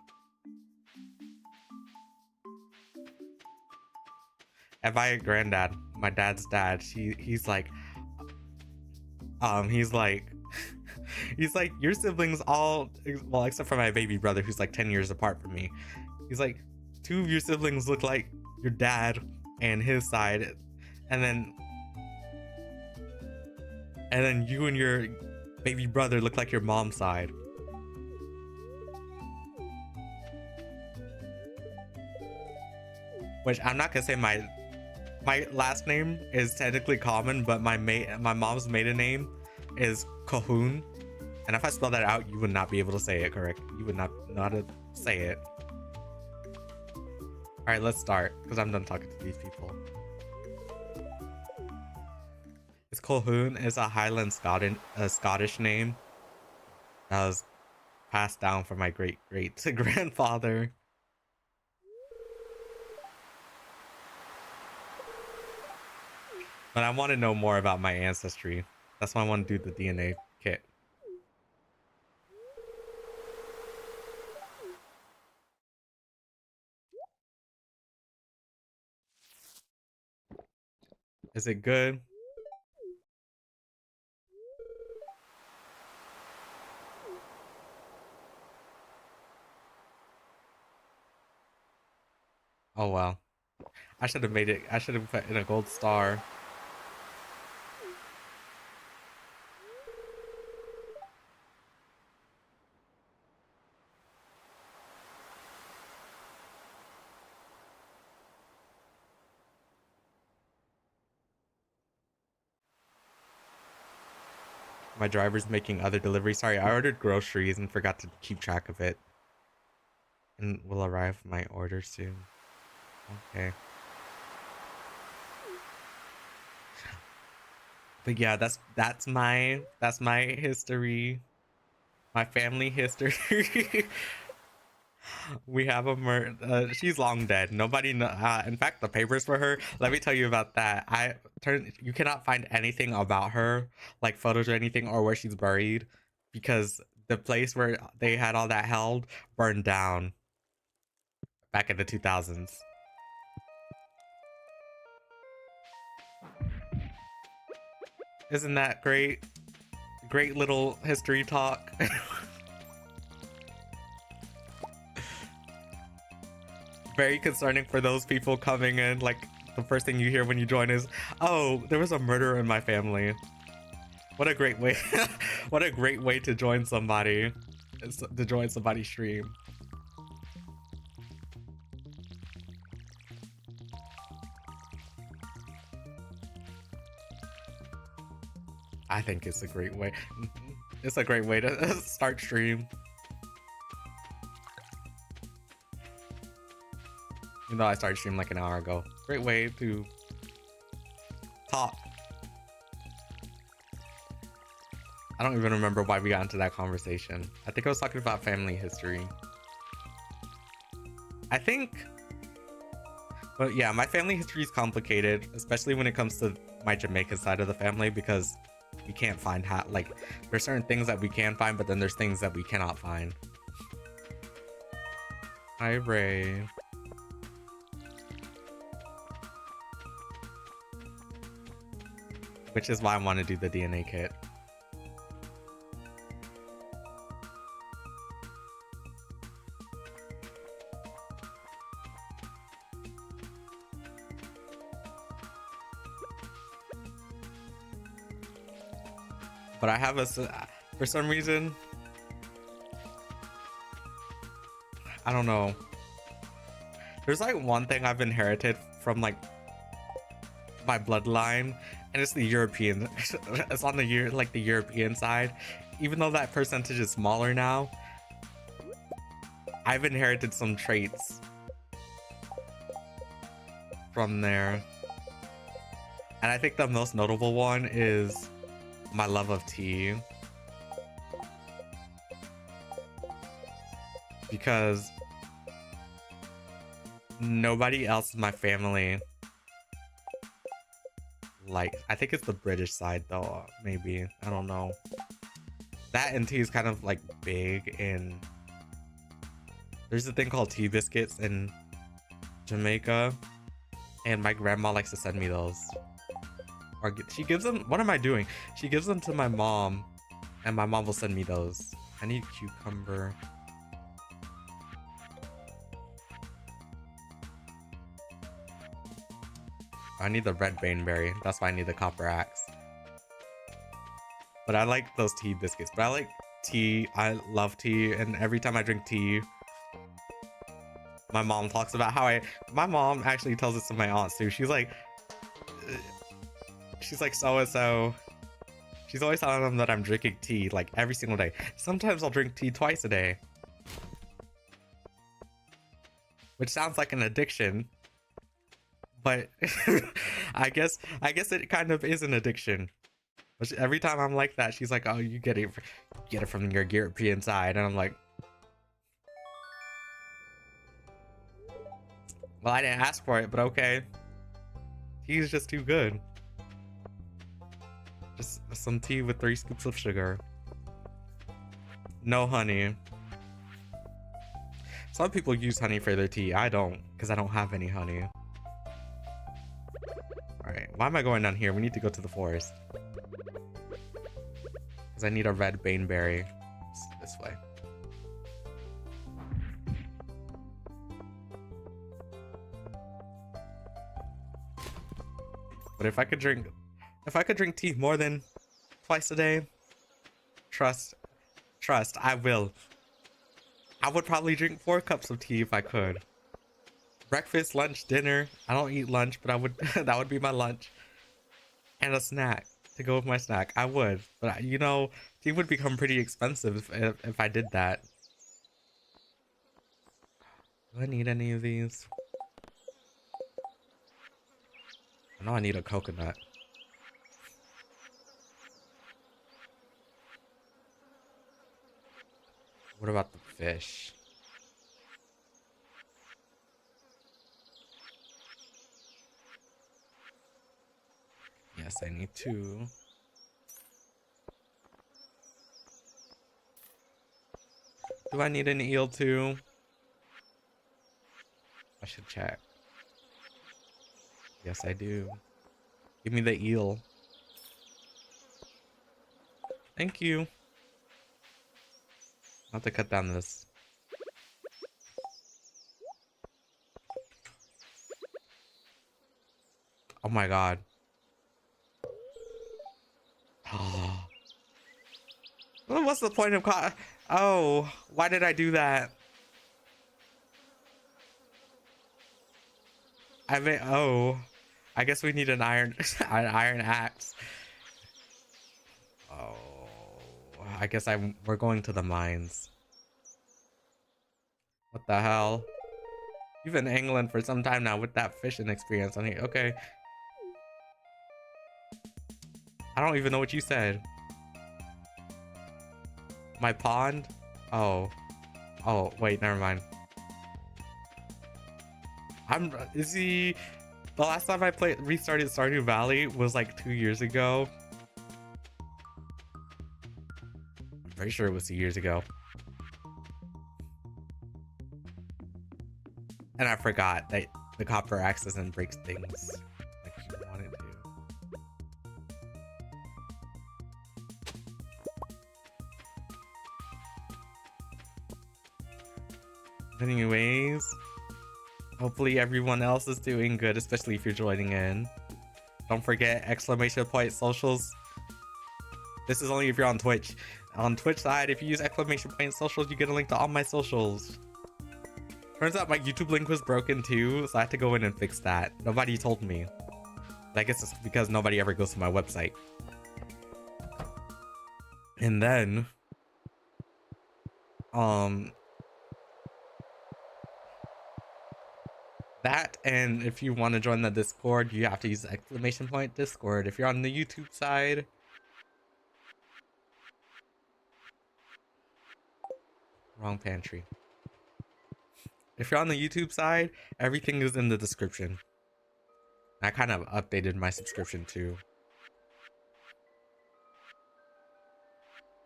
And my granddad, my dad's dad, he's like, he's like, your siblings all, well, except for my baby brother, who's like 10 years apart from me. He's like, 2 of your siblings look like your dad and his side, and then you and your baby brother look like your mom's side. Which I'm not gonna say my last name is technically common, but my mom's maiden name is Cahoon, and if I spell that out, you would not be able to say it correct. You would not know how to say it. All right, let's start because I'm done talking to these people. It's Colquhoun. It's a Highland Scottish name that was passed down from my great grandfather. But I want to know more about my ancestry. That's why I want to do the DNA kit. Is it good? Oh well. I should have made it. I should have put in a gold star. My driver's making other deliveries. Sorry, I ordered groceries and forgot to keep track of it. And will arrive my order soon. Okay. But yeah, that's my history. My family history. We have a she's long dead. Nobody in fact, the papers for her, let me tell you about that. You cannot find anything about her, like photos or anything, or where she's buried, because the place where they had all that held burned down back in the 2000s. Isn't that great? Great little history talk. Very concerning for those people coming in. Like, the first thing you hear when you join is, oh, there was a murder in my family. What a great way. What a great way to join somebody. To join somebody's stream. I think it's a great way. It's a great way to start stream. You know, I started streaming like an hour ago. Great way to talk. I don't even remember why we got into that conversation. I think I was talking about family history. I think, but yeah, my family history is complicated, especially when it comes to my Jamaican side of the family, because we can't find like, there's certain things that we can find, but then there's things that we cannot find. Hi, Ray. Which is why I want to do the DNA kit. But I have for some reason, I don't know. There's like one thing I've inherited from like my bloodline, and it's the European. It's on the European side. Even though that percentage is smaller now, I've inherited some traits from there. And I think the most notable one is my love of tea. Because nobody else in my family, like, I think it's the British side though, maybe, I don't know. That and tea is kind of like big in, there's a thing called tea biscuits in Jamaica, and my grandma likes to send me those. Or she gives them, what am I doing? She gives them to my mom, and my mom will send me those. I need cucumber. I need the red baneberry. That's why I need the copper axe. But I like those tea biscuits. But I like tea. I love tea. And every time I drink tea, my mom talks about how my mom actually tells this to my aunt too. She's like so-and-so. She's always telling them that I'm drinking tea like every single day. Sometimes I'll drink tea twice a day. Which sounds like an addiction. But I guess it kind of is an addiction. But every time I'm like that, she's like, "Oh, you get it from your European side," and I'm like, "Well, I didn't ask for it, but okay." Tea's just too good. Just some tea with 3 scoops of sugar, no honey. Some people use honey for their tea. I don't, because I don't have any honey. Alright, Why am I going down here? We need to go to the forest. Because I need a red baneberry. This way. But if I could drink tea more than twice a day, trust, I will. I would probably drink 4 cups of tea if I could. Breakfast, lunch, dinner. I don't eat lunch, but I would. That would be my lunch. And a snack to go with my snack. I would, but you know, tea would become pretty expensive if I did that. Do I need any of these? I know I need a coconut. What about the fish? Yes, I need 2. Do I need an eel too? I should check. Yes, I do. Give me the eel. Thank you. I'll have to cut down this. Oh my god. What's the point of oh, why did I do that? I mean, oh, I guess we need an iron axe. Oh, I guess we're going to the mines. What the hell? You've been in England for some time now with that fishing experience on here. Okay. I don't even know what you said. My pond? Oh, wait, never mind. The last time I restarted Stardew Valley was like 2 years ago. I'm pretty sure it was 2 years ago. And I forgot that the copper axe doesn't break things like you want it to. Anyways, hopefully everyone else is doing good, especially if you're joining in. Don't forget !socials. This is only if you're on Twitch. On Twitch side, if you use !socials, you get a link to all my socials. Turns out my YouTube link was broken too, so I had to go in and fix that. Nobody told me. I guess it's because nobody ever goes to my website. And then, that, and if you want to join the Discord, you have to use the ! Discord. If you're on the YouTube side, wrong pantry. If you're on the YouTube side, everything is in the description. I kind of updated my subscription too.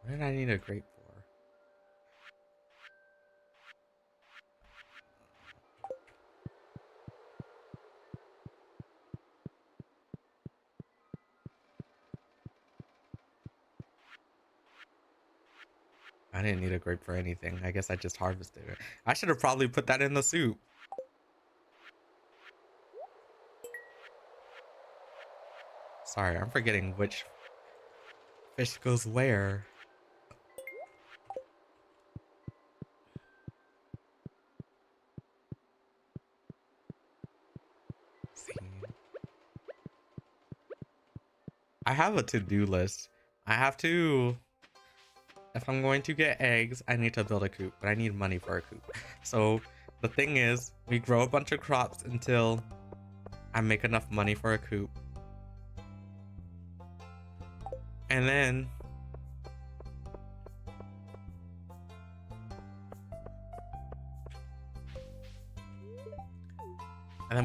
What did I need a grape for? I didn't need a grape for anything. I guess I just harvested it. I should have probably put that in the soup. Sorry, I'm forgetting which fish goes where. See. I have a to-do list. I have to... If I'm going to get eggs, I need to build a coop, but I need money for a coop. So the thing is, we grow a bunch of crops until I make enough money for a coop. And then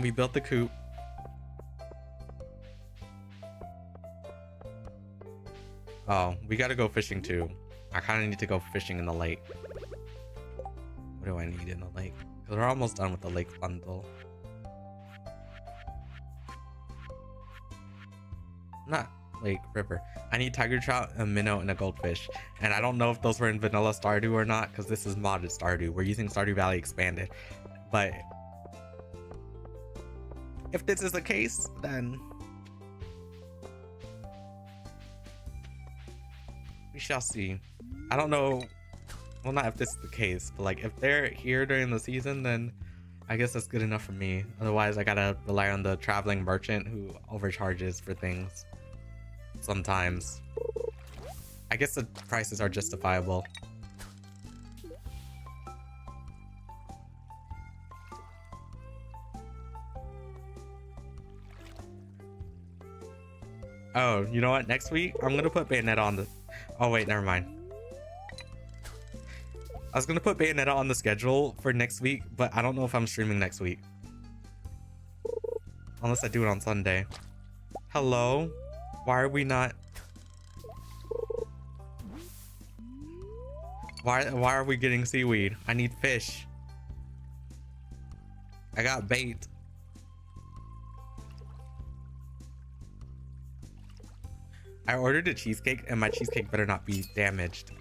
we built the coop. Oh, we gotta go fishing too. I kind of need to go fishing in the lake. What do I need in the lake? Because we're almost done with the lake bundle. not Lake, river. I need tiger trout, a minnow, and a goldfish. And I don't know if those were in vanilla Stardew or not, because this is modded Stardew. We're using Stardew Valley Expanded. But if this is the case, then we shall see. I don't know. Well, not if this is the case, but like if they're here during the season, then I guess that's good enough for me. Otherwise, I gotta rely on the traveling merchant who overcharges for things sometimes. I guess the prices are justifiable. Oh, you know what? Next week, I'm gonna put Bayonetta on the... Oh, wait, never mind. I was gonna put Bayonetta on the schedule for next week, but I don't know if I'm streaming next week. Unless I do it on Sunday. Hello? Why are we not... Why are we getting seaweed? I need fish. I got bait. I ordered a cheesecake and my cheesecake better not be damaged.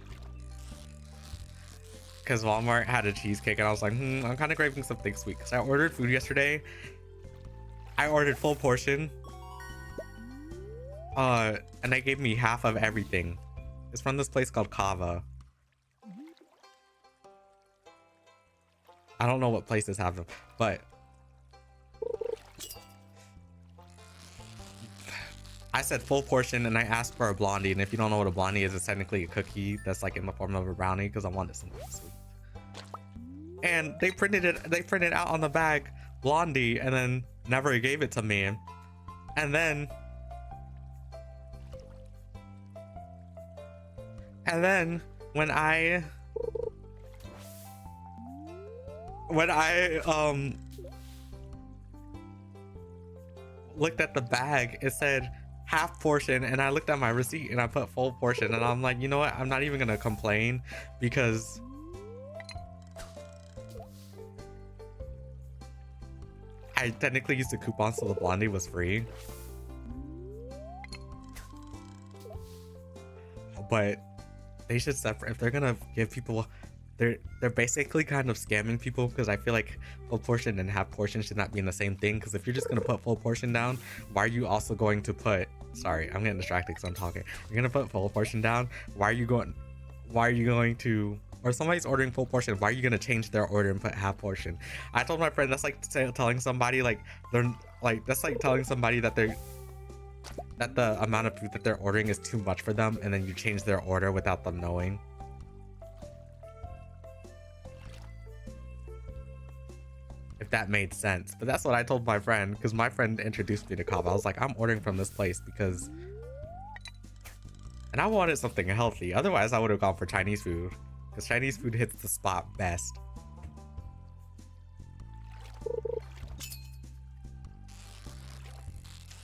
Because Walmart had a cheesecake and I was like, I'm kind of craving something sweet. Because I ordered food yesterday. I ordered full portion. And they gave me half of everything. It's from this place called Kava. I don't know what places have them, but I said full portion and I asked for a blondie. And if you don't know what a blondie is, it's technically a cookie that's like in the form of a brownie because I wanted something sweet. And they printed out on the bag blondie and then never gave it to me. And then when I looked at the bag, it said half portion, and I looked at my receipt and I put full portion, and I'm like, you know what, I'm not even gonna complain because I technically used the coupon so the blondie was free. But they should separate. If they're gonna give people, they're basically kind of scamming people, because I feel like full portion and half portion should not be in the same thing. Because if you're just gonna put full portion down, why are you also going to put, sorry, I'm getting distracted because I'm talking. You're gonna put full portion down, why are you going to, or somebody's ordering full portion, why are you gonna change their order and put half portion? I told my friend that's like telling somebody like that's like telling somebody that the amount of food that they're ordering is too much for them, and then you change their order without them knowing. If that made sense. But that's what I told my friend, because my friend introduced me to Kava. I was like, I'm ordering from this place because, and I wanted something healthy. Otherwise I would have gone for Chinese food, because Chinese food hits the spot best.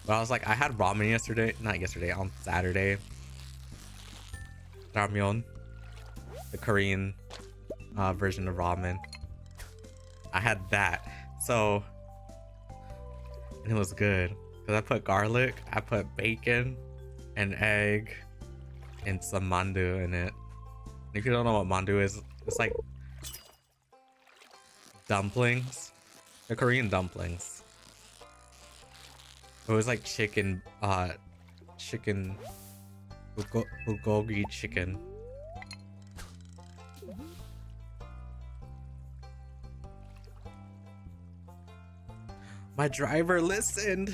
But I was like, I had ramen on Saturday. Ramyeon, the Korean version of ramen. I had that, so, and it was good because I put garlic, I put bacon, an egg, and some mandu in it. And if you don't know what mandu is, it's like dumplings, the Korean dumplings. It was like chicken bulgogi chicken. My driver listened.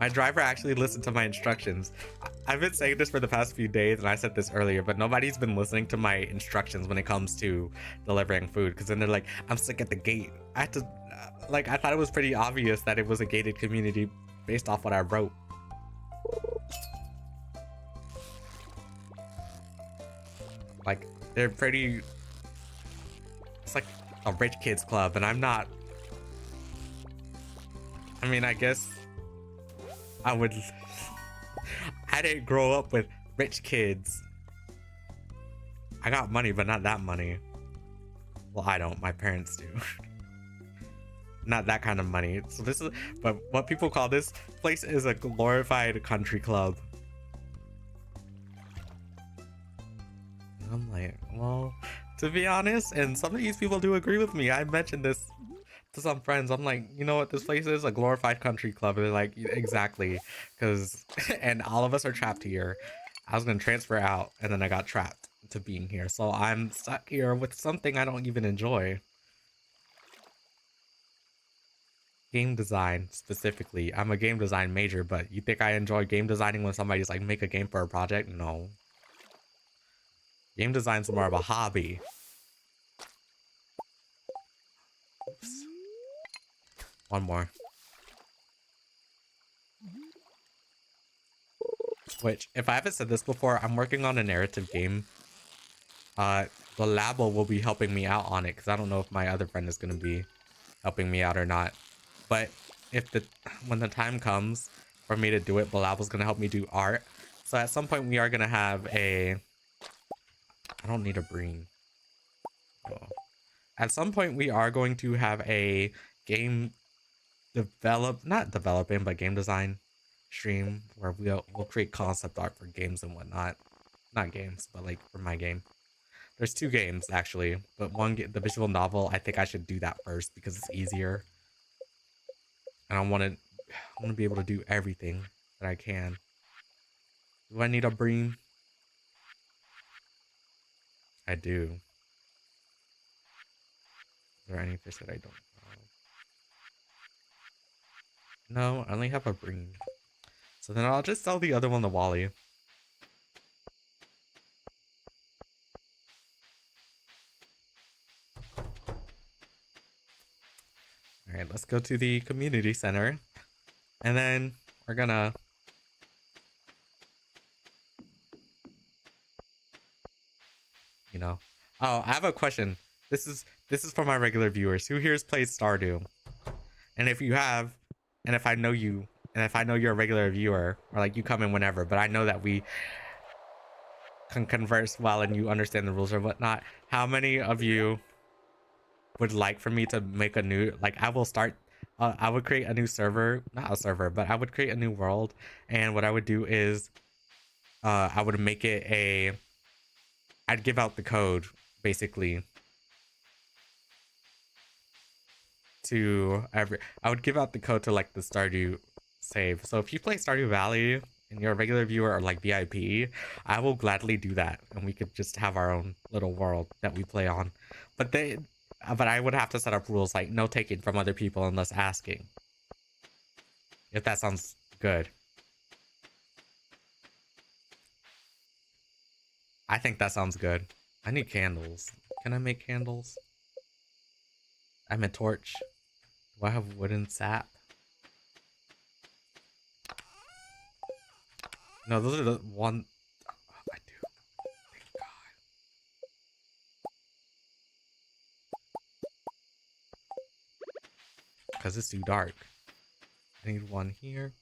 My driver actually listened to my instructions. I've been saying this for the past few days, and I said this earlier, but nobody's been listening to my instructions when it comes to delivering food, because then they're like, I'm stuck at the gate. I had to, I thought it was pretty obvious that it was a gated community based off what I wrote. Like, they're pretty, it's like a rich kids club, and I'm not. I mean, I guess I didn't grow up with rich kids. I got money, but not that money. Well, I don't, my parents do. not that kind of money. So this is, but what people call this place is a glorified country club. I'm like, well, to be honest, and some of these people do agree with me. I mentioned this to some friends. I'm like, you know what this place is? A glorified country club. And they're like, exactly, because and all of us are trapped here. I was gonna transfer out, and then I got trapped to being here, so I'm stuck here with something I don't even enjoy. Game design specifically. I'm a game design major, but you think I enjoy game designing when somebody's like, make a game for a project? No. Game design's more of a hobby. Oops. One more. Which, if I haven't said this before, I'm working on a narrative game. The Labo will be helping me out on it, because I don't know if my other friend is going to be helping me out or not. But if when the time comes for me to do it, Balabo's going to help me do art. So at some point we are going to have a... I don't need a breen. Oh. At some point we are going to have a game not developing, but game design stream where we'll create concept art for games and whatnot. Not games, but like for my game. There's 2 games actually, but one, the visual novel, I think I should do that first because it's easier. And I want to be able to do everything that I can. Do I need a bream? I do. Is there any fish that I don't know? No, I only have a bream. So then I'll just sell the other one to Wally. Alright, let's go to the community center. And then we're gonna... You know. Oh, I have a question. This is for my regular viewers. Who here has played Stardew? And if you have, and if I know you, and if I know you're a regular viewer, or like you come in whenever, but I know that we can converse well and you understand the rules or whatnot, how many of you would like for me to make a new, like I will start, I would create a new server, not a server, but I would create a new world. And what I would do is I would make it I'd give out the code basically to I would give out the code to like the Stardew save. So if you play Stardew Valley and you're a regular viewer or like VIP, I will gladly do that, and we could just have our own little world that we play on. But I would have to set up rules like no taking from other people unless asking. If that sounds good. I think that sounds good. I need candles. Can I make candles? I'm a torch. Do I have wooden sap? No, those are the one. Oh, I do. Thank God. Because it's too dark. I need one here.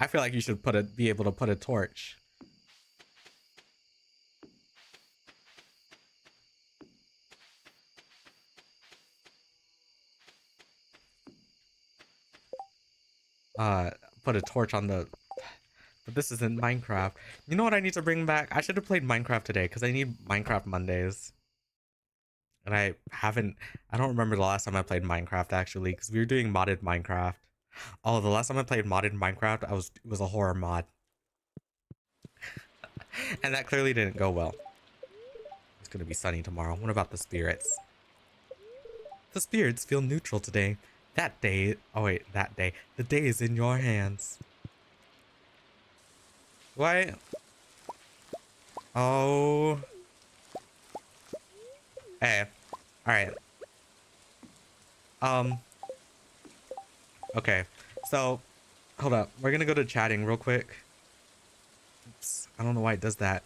I feel like you should be able to put a torch. Put a torch on the... But this isn't Minecraft. You know what I need to bring back? I should have played Minecraft today because I need Minecraft Mondays. And I don't remember the last time I played Minecraft actually, because we were doing modded Minecraft. Oh, the last time I played modded Minecraft, it was a horror mod. And that clearly didn't go well. It's gonna be sunny tomorrow. What about the spirits? The spirits feel neutral today. That day, the day is in your hands. What? Oh. Hey. Alright. Okay. So, hold up. We're gonna go to chatting real quick. Oops. I don't know why it does that.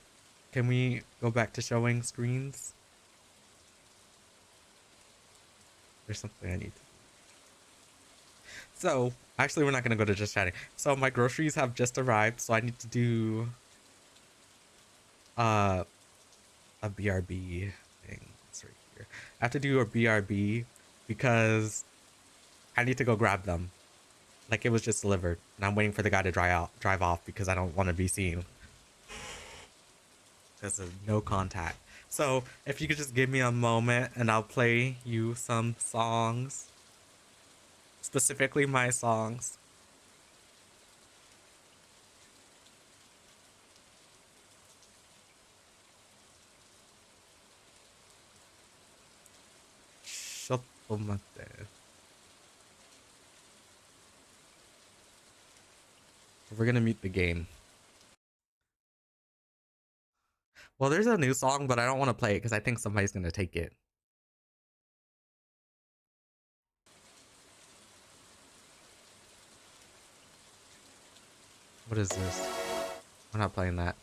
Can we go back to showing screens? There's something I need to... So, actually we're not gonna go to just chatting. So my groceries have just arrived, so I need to do a BRB here. I have to do a BRB because I need to go grab them. Like it was just delivered, and I'm waiting for the guy to drive off because I don't want to be seen. Because of no contact. So if you could just give me a moment, and I'll play you some songs, specifically my songs. We're gonna meet the game. Well, there's a new song, but I don't want to play it because I think somebody's gonna take it. What is this? I'm not playing that.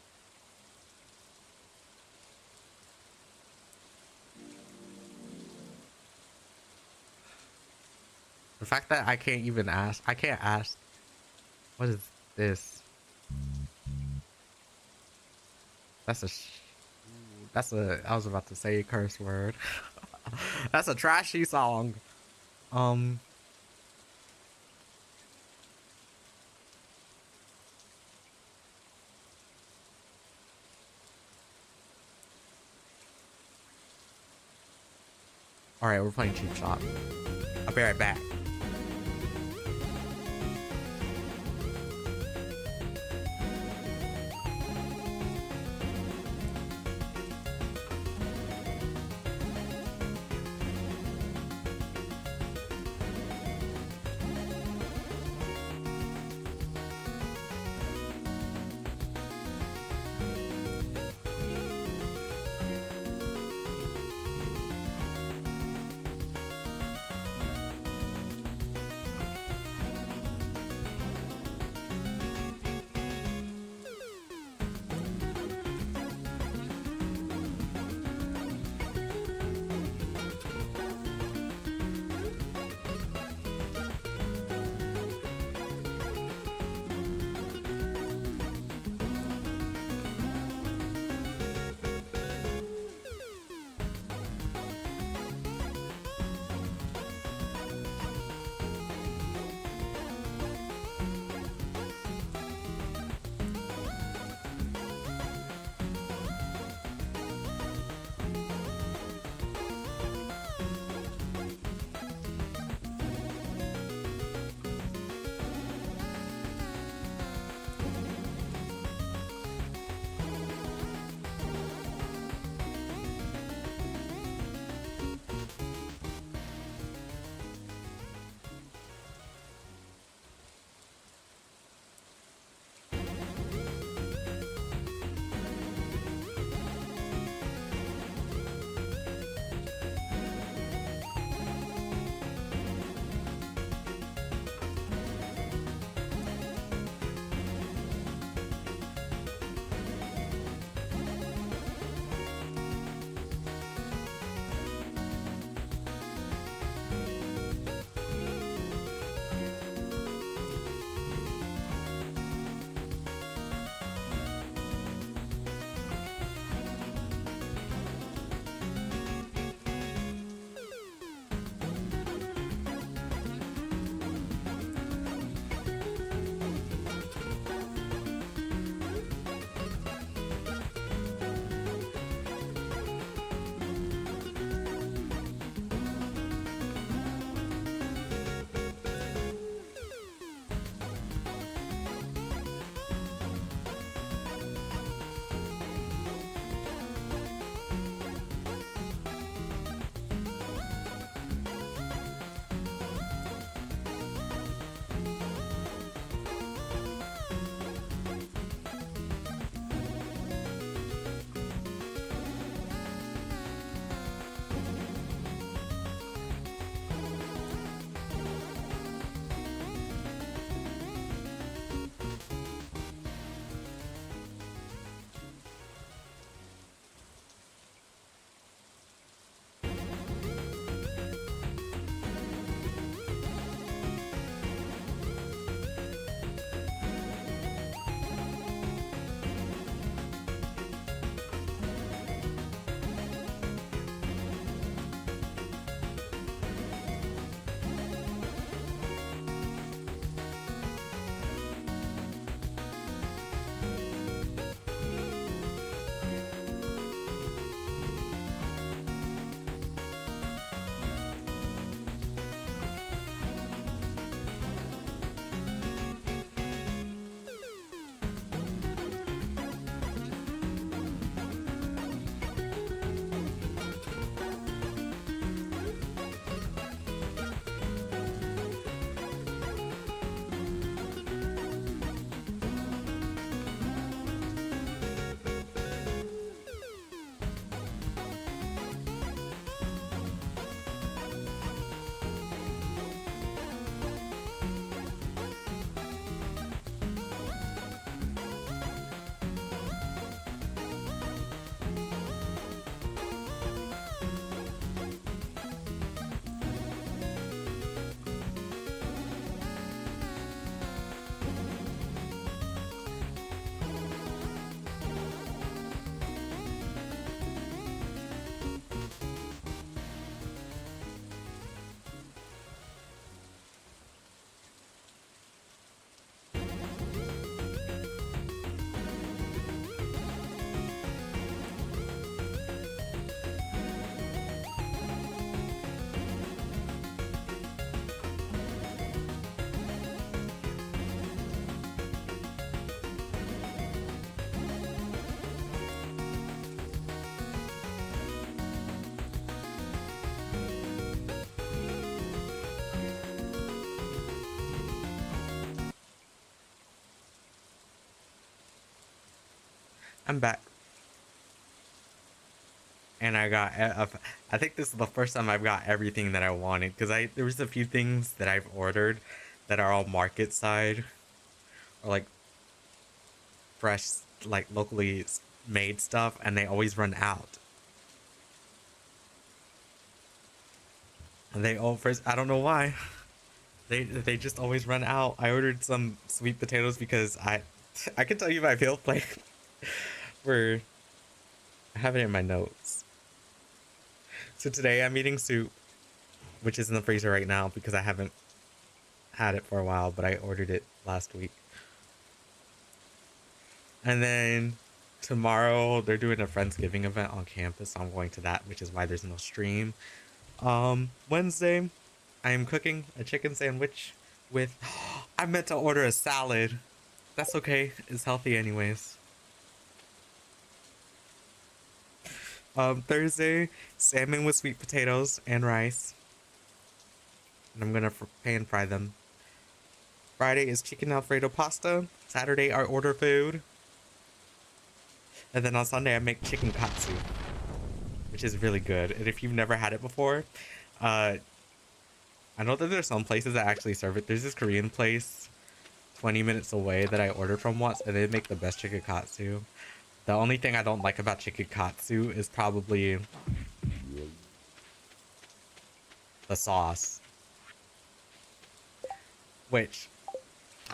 The fact that I can't even ask, I can't ask. What is this? That's a, I was about to say a curse word. That's a trashy song. Alright, we're playing Cheap Shot. I'll be right back. I'm back. And I got, I think this is the first time I've got everything that I wanted. Because there was a few things that I've ordered that are all market side. Or like fresh, like locally made stuff. And they always run out. And they all first, I don't know why. They just always run out. I ordered some sweet potatoes because I can tell you my meal plan. Where I have it in my notes. So today I'm eating soup, which is in the freezer right now because I haven't had it for a while, but I ordered it last week. And then tomorrow they're doing a Friendsgiving event on campus, so I'm going to that, which is why there's no stream. Wednesday, I am cooking a chicken sandwich with... I meant to order a salad. That's okay. It's healthy anyways. Thursday, salmon with sweet potatoes and rice. And I'm gonna pan fry them. Friday is chicken Alfredo pasta. Saturday, I order food. And then on Sunday, I make chicken katsu, which is really good. And if you've never had it before, I know that there's some places that actually serve it. There's this Korean place 20 minutes away that I ordered from once, and they make the best chicken katsu. The only thing I don't like about chicken katsu is probably the sauce. Which,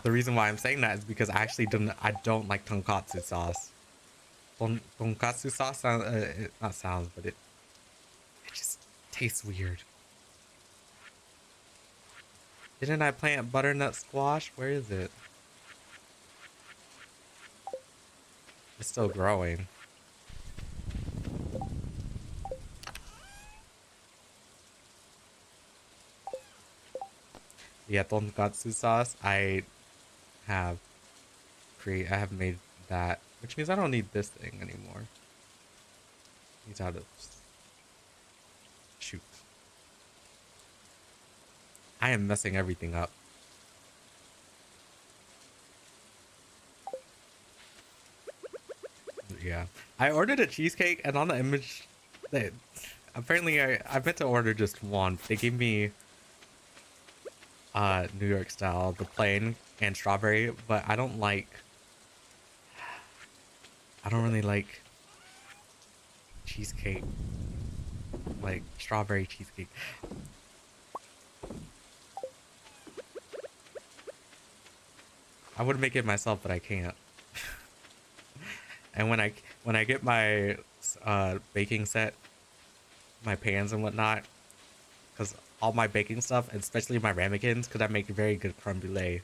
the reason why I'm saying that is because I don't like tonkatsu sauce. Tonkatsu sauce but it just tastes weird. Didn't I plant butternut squash? Where is it? It's still growing. Yeah, tonkatsu sauce. I have made that, which means I don't need this thing anymore. He's out of... Shoot. I am messing everything up. Yeah. I ordered a cheesecake, and on the image... apparently, I meant to order just one. They gave me... New York style, the plain and strawberry, but I don't really like cheesecake, like strawberry cheesecake. I would make it myself, but I can't. And when I get my baking set, my pans and whatnot, because all my baking stuff, especially my ramekins, because I make very good creme brulee,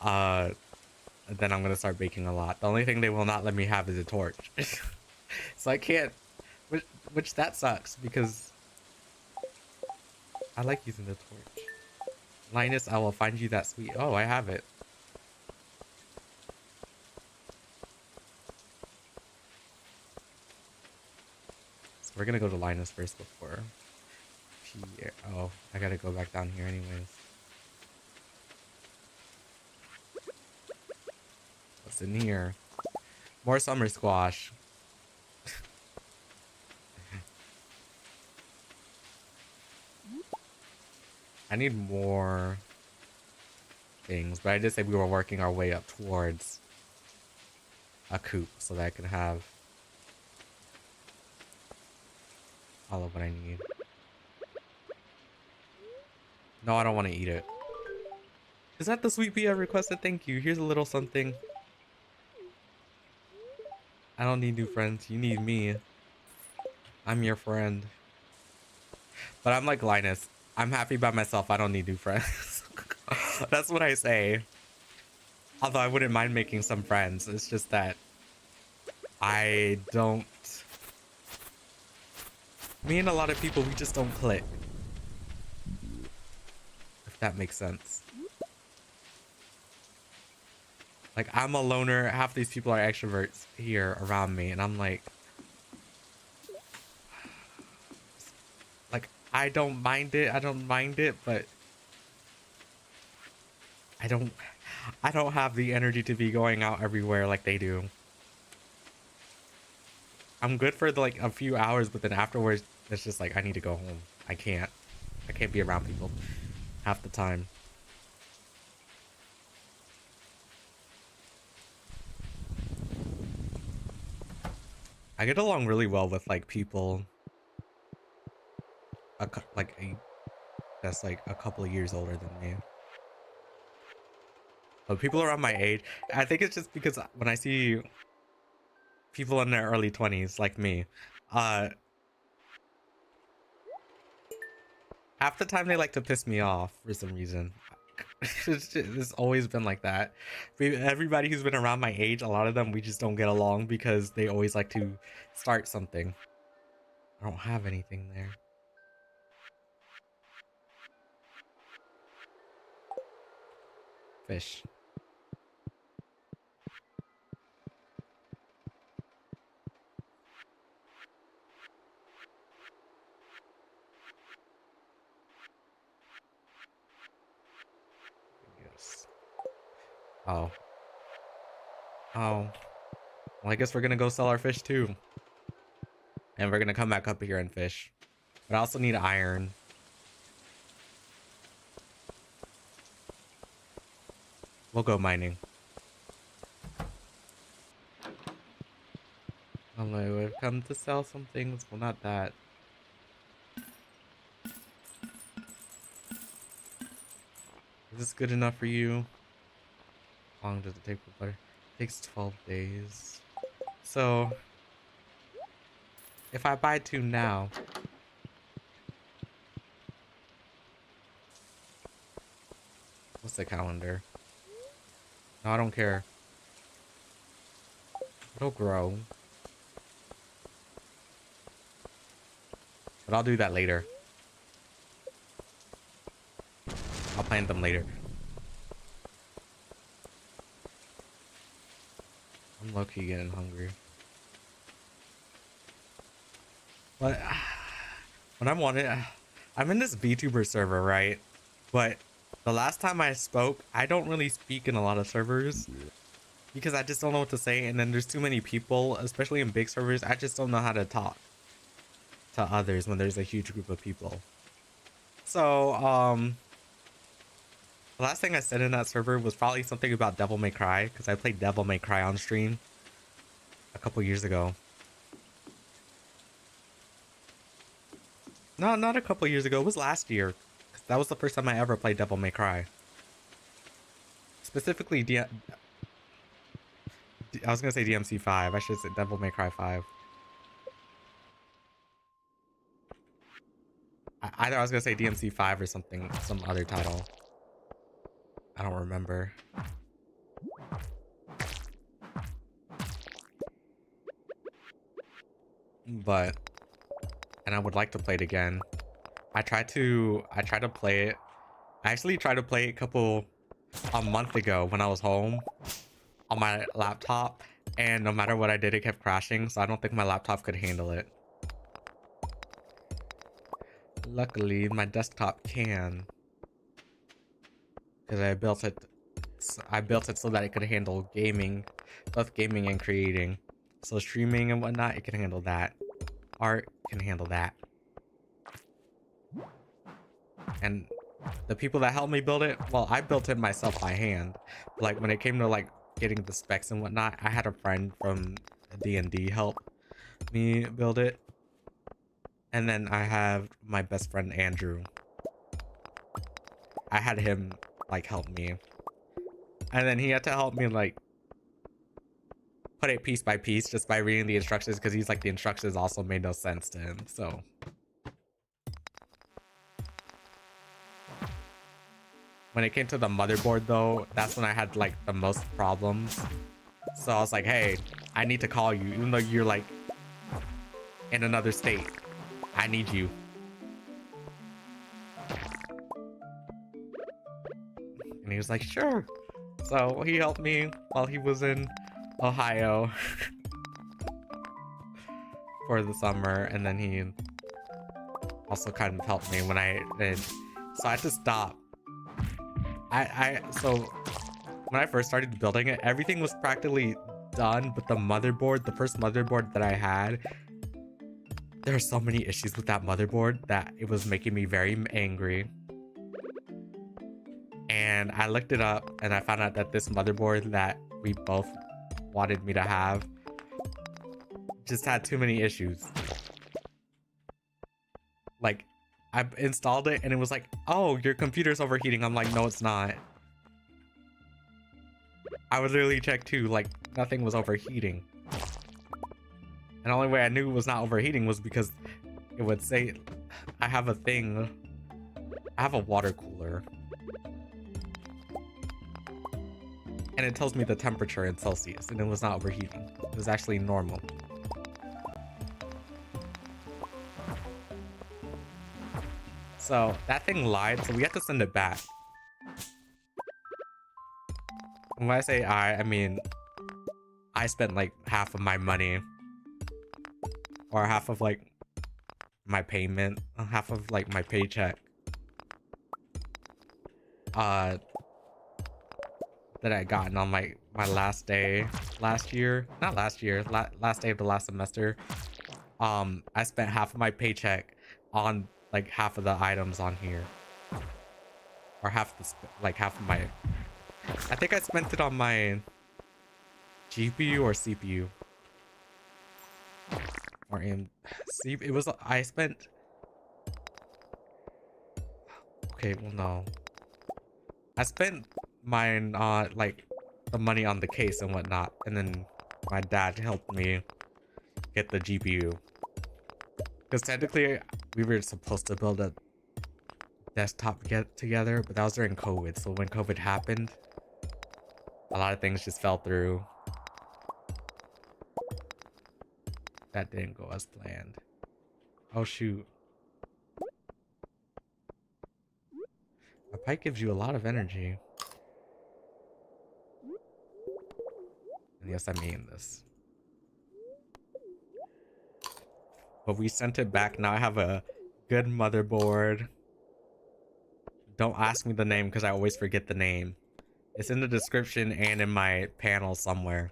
then I'm gonna start baking a lot. The only thing they will not let me have is a torch. So I can't, which that sucks, because I like using the torch. Linus, I will find you that sweet... Oh, I have it. So we're gonna go to Linus first before... Oh, I gotta go back down here anyways. What's in here? More summer squash. I need more things, but I did say we were working our way up towards a coop so that I could have all of what I need. No, I don't want to eat it. Is that the sweet pea I requested? Thank you. Here's a little something. I don't need new friends. You need me. I'm your friend. But I'm like Linus. I'm happy by myself. I don't need new friends. That's what I say. Although I wouldn't mind making some friends. It's just that I don't... Me and a lot of people, we just don't click. If that makes sense. Like, I'm a loner. Half these people are extroverts here around me. And I'm like... I don't mind it. I don't mind it, but... I don't have the energy to be going out everywhere like they do. I'm good for like a few hours, but then afterwards it's just like I need to go home. I can't be around people half the time. I get along really well with like people that's like a couple of years older than me. But people around my age, I think it's just because when I see people in their early 20s like me, half the time they like to piss me off for some reason. It's always been like that. Everybody who's been around my age, a lot of them, we just don't get along because they always like to start something. I don't have anything there. Fish. Yes. Oh. Well, I guess we're gonna go sell our fish too. And we're gonna come back up here and fish. But I also need iron. We'll go mining. Hello, I've come to sell some things. Well, not that. Is this good enough for you? How long does it take for butter? It takes 12 days. So, if I buy 2 now, what's the calendar? No, I don't care. It'll grow. But I'll do that later. I'll plant them later. I'm low-key getting hungry. But when I'm on it, I'm in this VTuber server, right? But the last time I spoke, I don't really speak in a lot of servers because I just don't know what to say. And then there's too many people, especially in big servers. I just don't know how to talk to others when there's a huge group of people. So, the last thing I said in that server was probably something about Devil May Cry, because I played Devil May Cry on stream a couple years ago. No, not a couple years ago. It was last year. That was the first time I ever played Devil May Cry. Specifically, I was gonna say DMC 5. I should say Devil May Cry 5. Either I was gonna say DMC 5 or something, some other title. I don't remember. But, and I would like to play it again. I tried to play it. I actually tried to play it a month ago when I was home on my laptop, and no matter what I did, it kept crashing, so I don't think my laptop could handle it. Luckily, my desktop can, because I built it so that it could handle gaming, both gaming and creating. So streaming and whatnot, it can handle that. Art can handle that. And the people that helped me build it, well, I built it myself by hand. Like when it came to like getting the specs and whatnot, I had a friend from D&D help me build it. And then I have my best friend Andrew. I had him like help me. And then he had to help me like put it piece by piece just by reading the instructions, because he's like, the instructions also made no sense to him. So when it came to the motherboard though, that's when I had like the most problems. So I was like, hey, I need to call you, even though you're like in another state. I need you. And he was like, sure. So he helped me while he was in Ohio for the summer, and then he also kind of helped me when I did. So I had to stop. So when I first started building it, everything was practically done, but the motherboard, the first motherboard that I had, there are so many issues with that motherboard that it was making me very angry. And I looked it up and I found out that this motherboard that we both wanted me to have just had too many issues. Like, I installed it and it was like, oh, your computer's overheating. I'm like, no, it's not. I would literally check too, like, nothing was overheating. And the only way I knew it was not overheating was because it would say, I have a thing. I have a water cooler. And it tells me the temperature in Celsius, and it was not overheating. It was actually normal. So that thing lied, so we had to send it back. And when I say I mean I spent like half of my money, or half of like my payment, half of like my paycheck that I gotten on my last day last year, not last year, last day of the last semester. I spent half of my paycheck on like half of the items on here, or half the half of my, I think I spent it on my GPU or CPU, or it was, I spent, okay, well no, I spent mine like the money on the case and whatnot, and then my dad helped me get the GPU, because technically we were supposed to build a desktop together, but that was during COVID. So when COVID happened, a lot of things just fell through. That didn't go as planned. Oh shoot. A pipe gives you a lot of energy. And yes, I mean this. But we sent it back. Now I have a good motherboard. Don't ask me the name because I always forget the name. It's in the description and in my panel somewhere.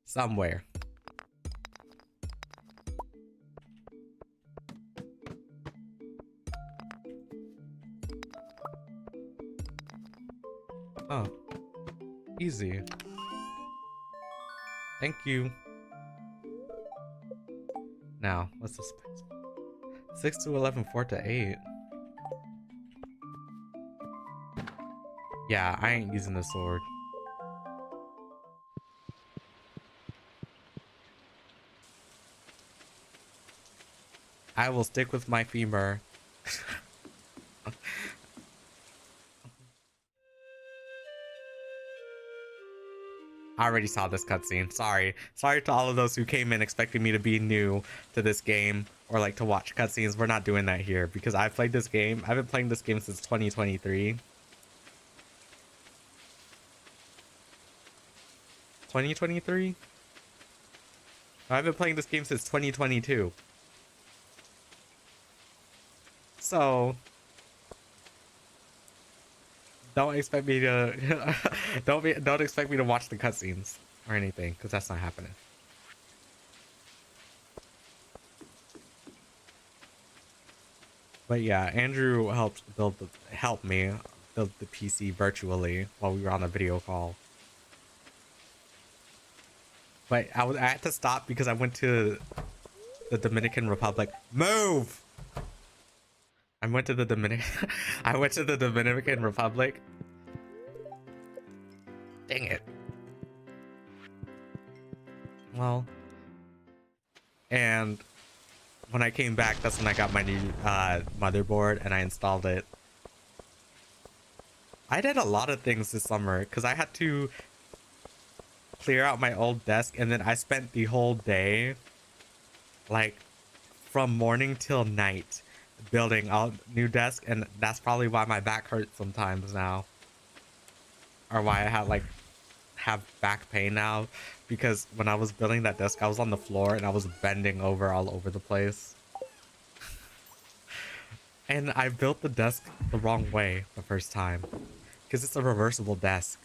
Somewhere. Oh. Easy. Thank you. Now, what's the space? 6 to 11, 4 to 8. Yeah, I ain't using the sword. I will stick with my femur. I already saw this cutscene. Sorry to all of those who came in expecting me to be new to this game or like to watch cutscenes. We're not doing that here because I've played this game. I've been playing this game since 2023. 2023? I've been playing this game since 2022. So don't expect me to don't expect me to watch the cutscenes or anything, because that's not happening. But yeah, Andrew helped me build the PC virtually while we were on a video call. But I had to stop because I went to the Dominican Republic. Move! I went to the Dominican Republic. Dang it. Well, and when I came back, that's when I got my new motherboard and I installed it. I did a lot of things this summer because I had to clear out my old desk, and then I spent the whole day, like from morning till night, building a new desk, and that's probably why my back hurts sometimes now, or why I have back pain now, because when I was building that desk I was on the floor and I was bending over all over the place. And I built the desk the wrong way the first time, because it's a reversible desk.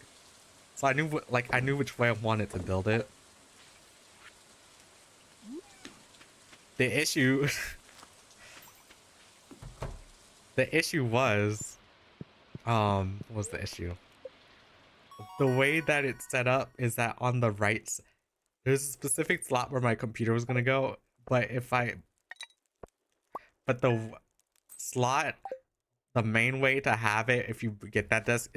So I knew I knew which way I wanted to build it. The issue the issue was what was the issue? The way that it's set up is that on the right, there's a specific slot where my computer was gonna go, but but the slot, the main way to have it if you get that desk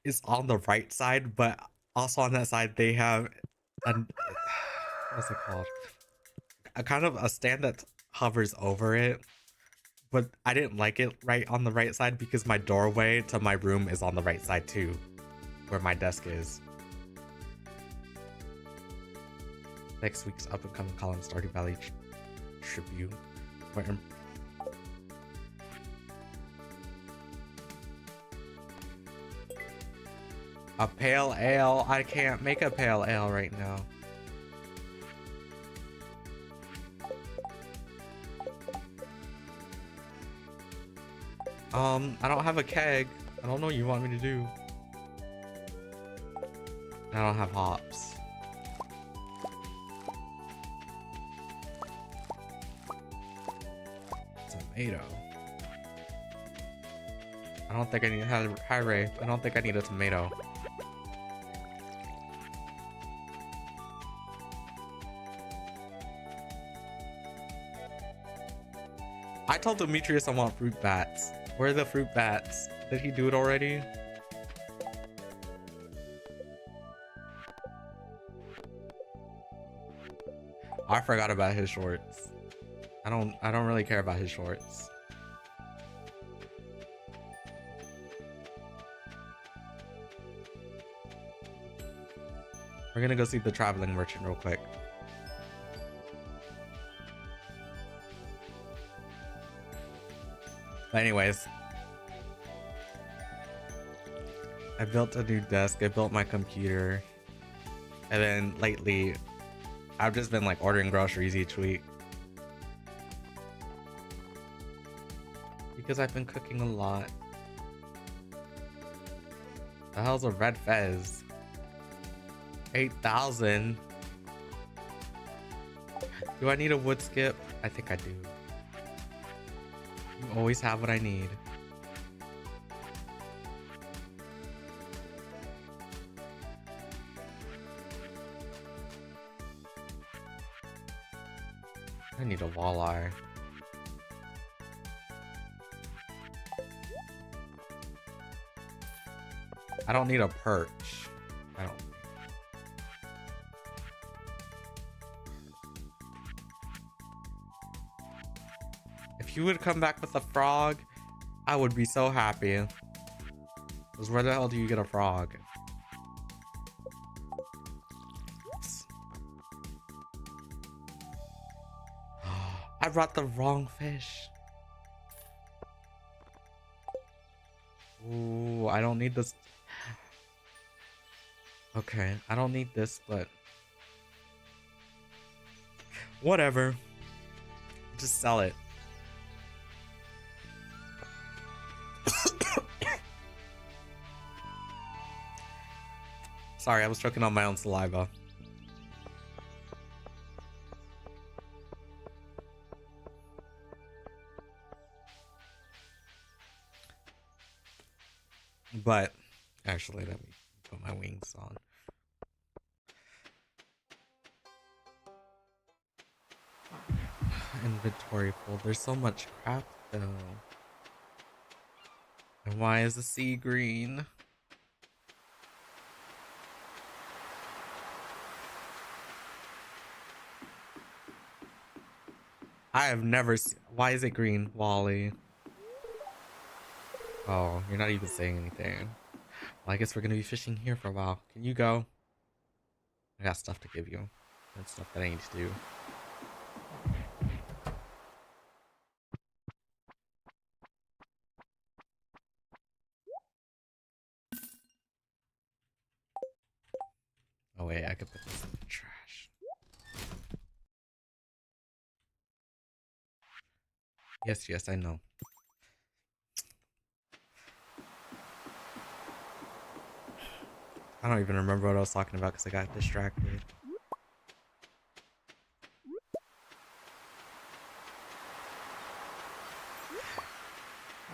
is on the right side, but also on that side they have an what's it called? A kind of a stand that hovers over it. But I didn't like it right on the right side because my doorway to my room is on the right side too, where my desk is. Next week's up and coming column, Stardew Valley Tribute. A pale ale? I can't make a pale ale right now. I don't have a keg. I don't know what you want me to do. I don't have hops. Tomato. I don't think I need hi Ray. I don't think I need a tomato. I told Demetrius I want fruit bats. Where are the fruit bats? Did he do it already? I forgot about his shorts. I don't really care about his shorts. We're gonna go see the traveling merchant real quick. But anyways, I built a new desk, I built my computer, and then lately I've just been like ordering groceries each week because I've been cooking a lot. The hell's a red fez? 8,000. Do I need a wood skip? I think I do. You always have what I need. I need a walleye. I don't need a perch. I don't. If you would come back with a frog, I would be so happy. Because where the hell do you get a frog? I brought the wrong fish. Ooh, I don't need this. Okay, I don't need this, but whatever. Just sell it. Sorry, I was choking on my own saliva. But actually, let me put my wings on. Inventory full. There's so much crap though. And why is the sea green? I have never seen. Why is it green, Wally? Oh, you're not even saying anything. Well, I guess we're gonna be fishing here for a while. Can you go? I got stuff to give you. That's stuff that I need to do. Oh wait, I could put this in the trash. Yes, yes, I know. I don't even remember what I was talking about because I got distracted.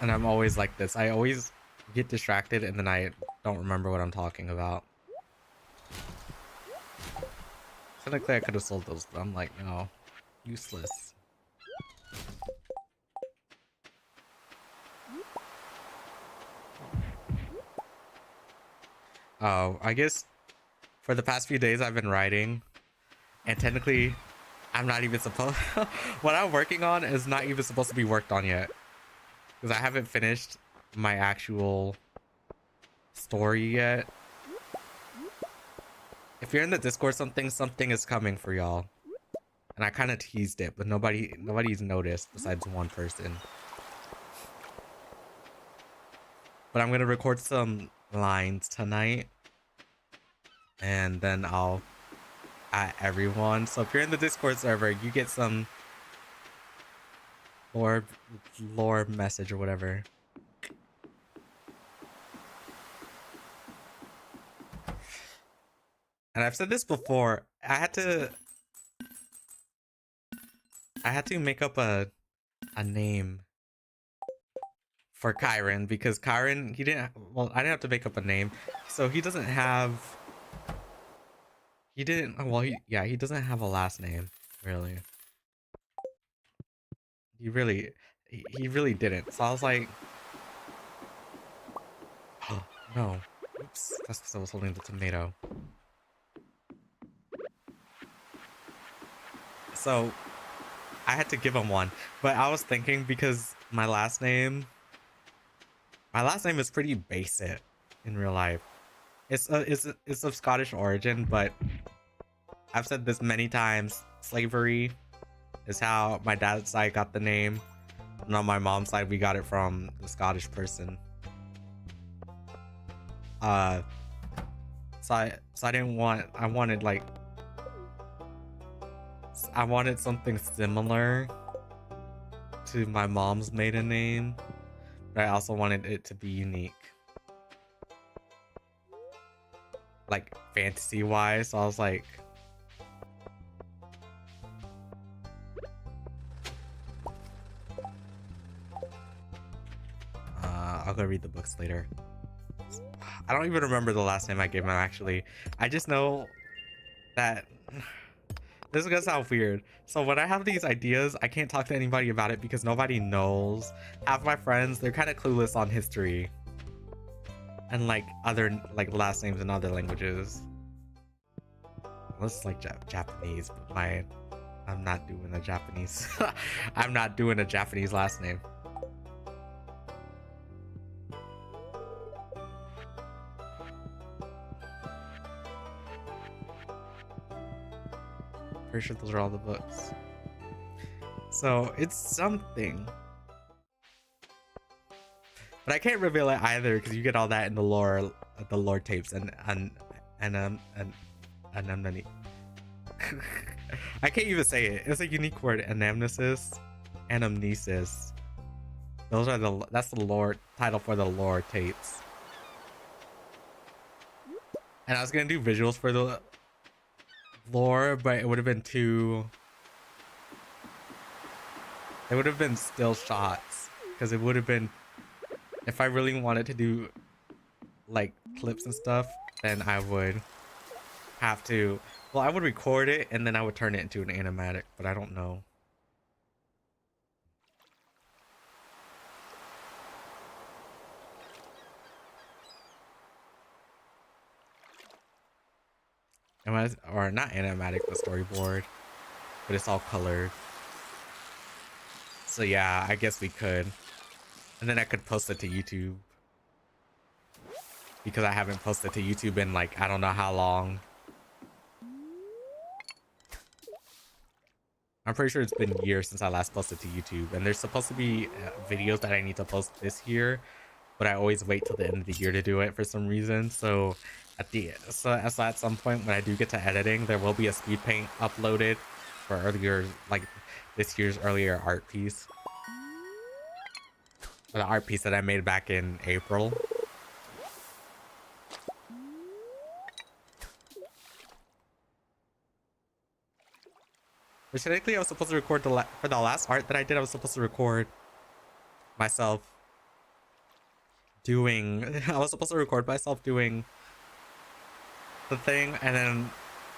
And I'm always like this. I always get distracted and then I don't remember what I'm talking about. Technically, I could have sold those, but I'm like, no, useless. Oh, I guess for the past few days I've been writing, and technically I'm not even supposed what I'm working on is not even supposed to be worked on yet, because I haven't finished my actual story yet. If you're in the Discord, something is coming for y'all, and I kind of teased it, but nobody's noticed besides one person. But I'm gonna record some lines tonight, and then I'll at everyone. So if you're in the Discord server, you get some lore message or whatever. And I've said this before. I had to make up a name for Kyron, because Kyron, he didn't, well, I didn't have to make up a name. So he doesn't have, he doesn't have a last name, really. He really didn't. So I was like, oh no, oops, that's because I was holding the tomato. So I had to give him one, but I was thinking, because my last name is pretty basic in real life. It's of Scottish origin, but I've said this many times. Slavery is how my dad's side got the name, and on my mom's side we got it from the Scottish person. So I wanted something similar to my mom's maiden name, but I also wanted it to be unique, like fantasy wise. So I was like, I'll go read the books later. I don't even remember the last name I gave him, actually. I just know that this is gonna sound weird. So when I have these ideas, I can't talk to anybody about it because nobody knows. Half my friends, they're kind of clueless on history and like other like last names in other languages. Unless like Japanese, but I'm not doing a Japanese. I'm not doing a Japanese last name. Pretty sure those are all the books. So it's something, but I can't reveal it either because you get all that in the lore tapes and anonymity. I can't even say it. It's a unique word. Anamnesis, anamnesis. Those are that's the lore title for the lore tapes. And I was gonna do visuals for the lore, but it would have been too. It would have been still shots, because it would have been, if I really wanted to do like clips and stuff, then I would have to, well, I would record it and then I would turn it into an animatic, but I don't know. Or not animatic, but storyboard, but it's all colored. So yeah, I guess we could, and then I could post it to YouTube, because I haven't posted to YouTube in like I don't know how long. I'm pretty sure it's been years since I last posted to YouTube, and there's supposed to be videos that I need to post this year, but I always wait till the end of the year to do it for some reason. So at some point when I do get to editing, there will be a speed paint uploaded for earlier, like this year's earlier art piece, the art piece that I made back in April. But technically, I was supposed to record for the last art that I did. I was supposed to record myself doing. I was supposed to record myself doing the thing, and then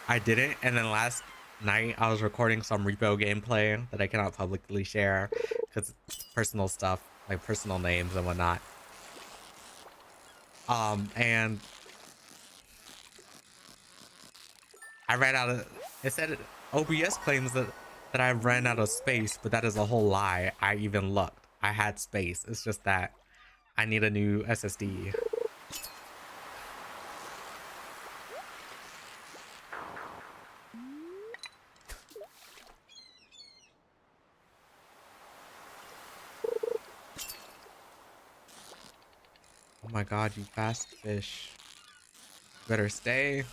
I didn't. And then last night, I was recording some repo gameplay that I cannot publicly share because personal stuff, like personal names and whatnot. And I ran out of. It said OBS claims that I ran out of space, but that is a whole lie. I even looked. I had space. It's just that I need a new SSD. Oh my god, you fast fish. Better stay.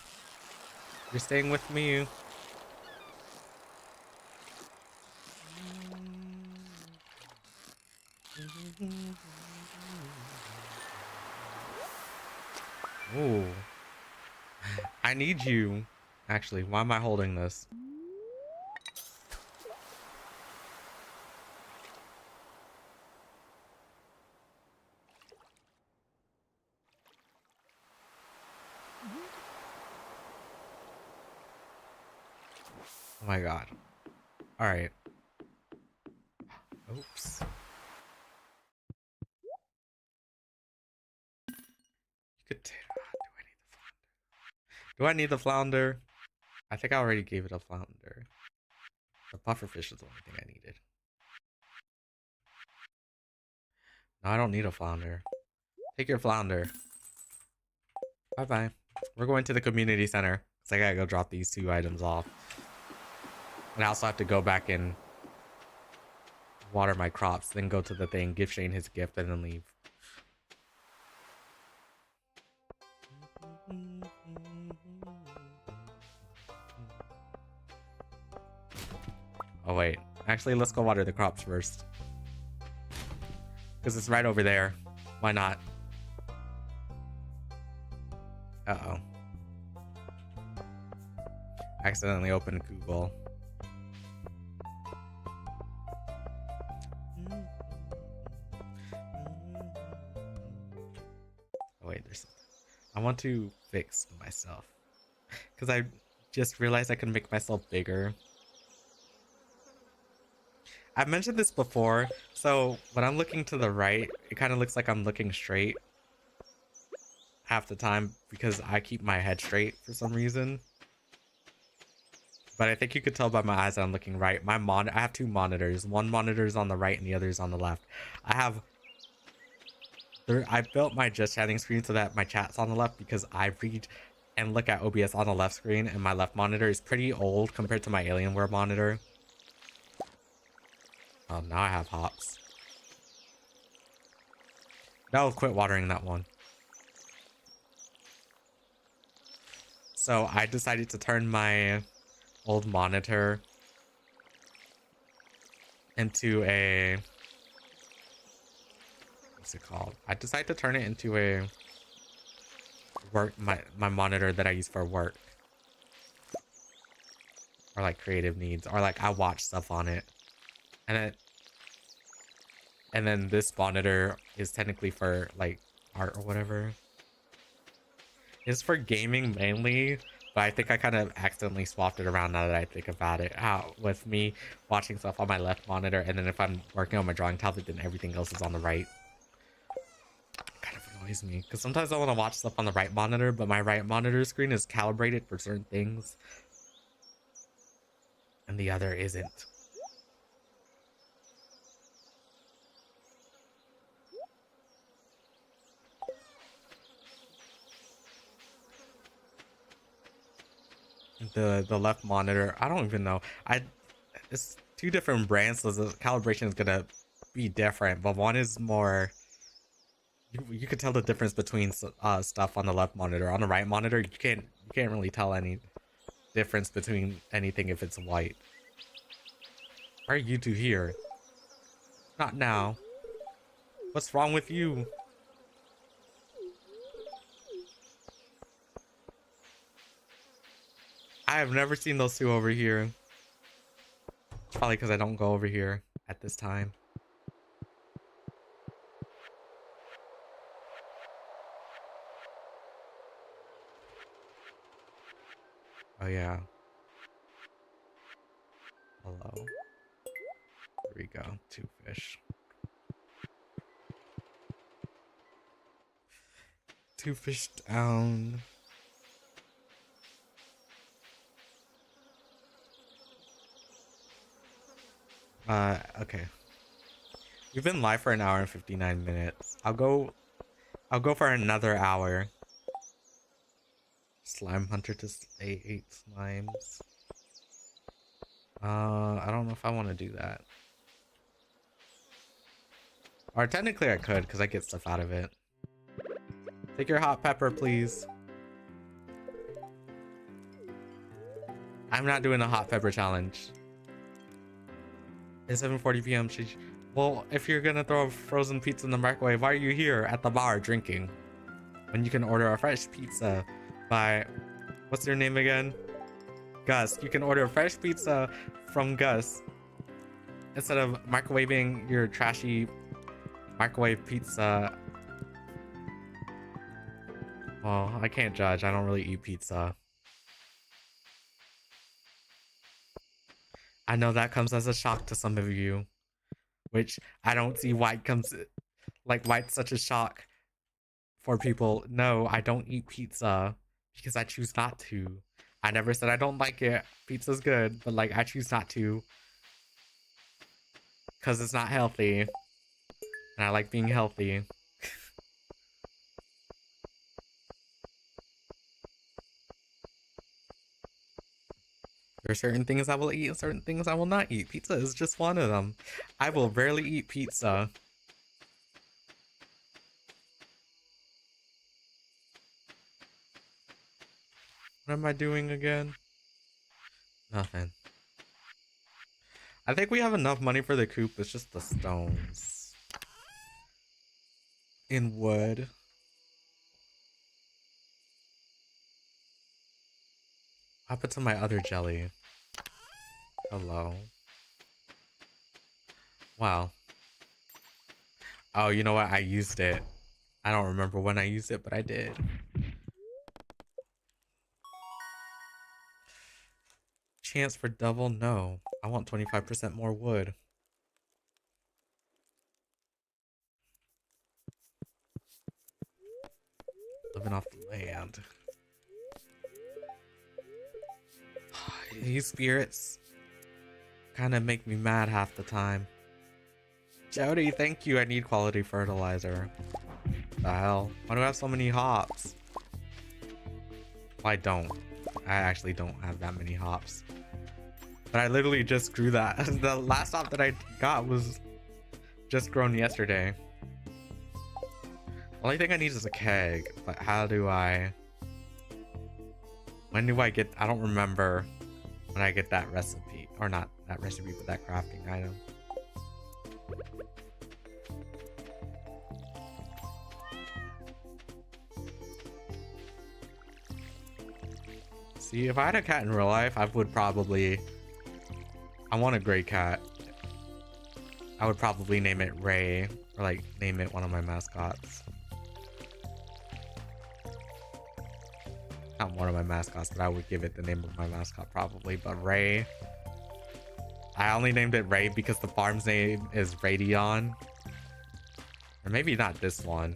You're staying with me. Ooh. I need you. Actually, why am I holding this? Oh my god. All right. Oops. You could. Do I need the flounder? I think I already gave it a flounder. The pufferfish is the only thing I needed. No, I don't need a flounder. Take your flounder. Bye bye. We're going to the community center because I gotta go drop these 2 items off. And I also have to go back and water my crops, then go to the thing, give Shane his gift, and then leave. Oh wait, actually let's go water the crops first. Because it's right over there. Why not? Uh-oh. Accidentally opened Google. Oh wait, there's something. I want to fix myself. Because I just realized I can make myself bigger. I've mentioned this before, so when I'm looking to the right, it kind of looks like I'm looking straight half the time because I keep my head straight for some reason. But I think you could tell by my eyes that I'm looking right. I have 2 monitors. One monitor is on the right and the other is on the left. I built my just chatting screen so that my chat's on the left because I read and look at OBS on the left screen, and my left monitor is pretty old compared to my Alienware monitor. Oh, now I have hops. No, quit watering that one. So I decided to turn my old monitor into a... What's it called? I decided to turn it into a my monitor that I use for work. Or like creative needs. Or like I watch stuff on it. And then this monitor is technically for like art or whatever. It's for gaming mainly, but I think I kind of accidentally swapped it around now that I think about it. With me watching stuff on my left monitor, and then if I'm working on my drawing tablet, then everything else is on the right. It kind of annoys me because sometimes I want to watch stuff on the right monitor, but my right monitor screen is calibrated for certain things, and the other isn't. The left monitor, I don't even know. It's 2 different brands, so the calibration is gonna be different, but one is more, you could tell the difference between stuff on the left monitor. On the right monitor, you can't really tell any difference between anything if it's white. Why are you 2 here? Not now. What's wrong with you? I have never seen those 2 over here. It's probably because I don't go over here at this time. Oh yeah. Hello. Here we go. 2 fish. 2 fish down. Okay. We've been live for an hour and 59 minutes. I'll go for another hour. Slime hunter to slay 8 slimes. I don't know if I want to do that. Or technically I could, because I get stuff out of it. Take your hot pepper, please. I'm not doing a hot pepper challenge. It's 7:40 p.m. Well, if you're gonna throw a frozen pizza in the microwave, why are you here at the bar drinking? When you can order a fresh pizza by... What's your name again? Gus. You can order a fresh pizza from Gus instead of microwaving your trashy microwave pizza. Well, I can't judge. I don't really eat pizza. I know that comes as a shock to some of you, which I don't see why it comes like why it's such a shock for people. No, I don't eat pizza because I choose not to. I never said I don't like it. Pizza's good, but like I choose not to because it's not healthy, and I like being healthy. There are certain things I will eat and certain things I will not eat. Pizza is just one of them. I will rarely eat pizza. What am I doing again? Nothing. I think we have enough money for the coop. It's just the stones. In wood. What happened to my other jelly? Hello. Wow. Oh, you know what? I used it. I don't remember when I used it, but I did. Chance for double? No. I want 25% more wood. Living off the land. These spirits kind of make me mad half the time. Jody, thank you. I need quality fertilizer. The hell? Why do I have so many hops? Well, I don't. I actually don't have that many hops. But I literally just grew that. The last hop that I got was just grown yesterday. The only thing I need is a keg. But how do I... When do I get... I don't remember when I get that recipe. Or not that recipe, but that crafting item. See, if I had a cat in real life, I would probably... I want a gray cat. I would probably name it Ray. Or like, name it one of my mascots. Not one of my mascots, but I would give it the name of my mascot probably. But Ray... I only named it Ray because the farm's name is Radeon. Or maybe not this one.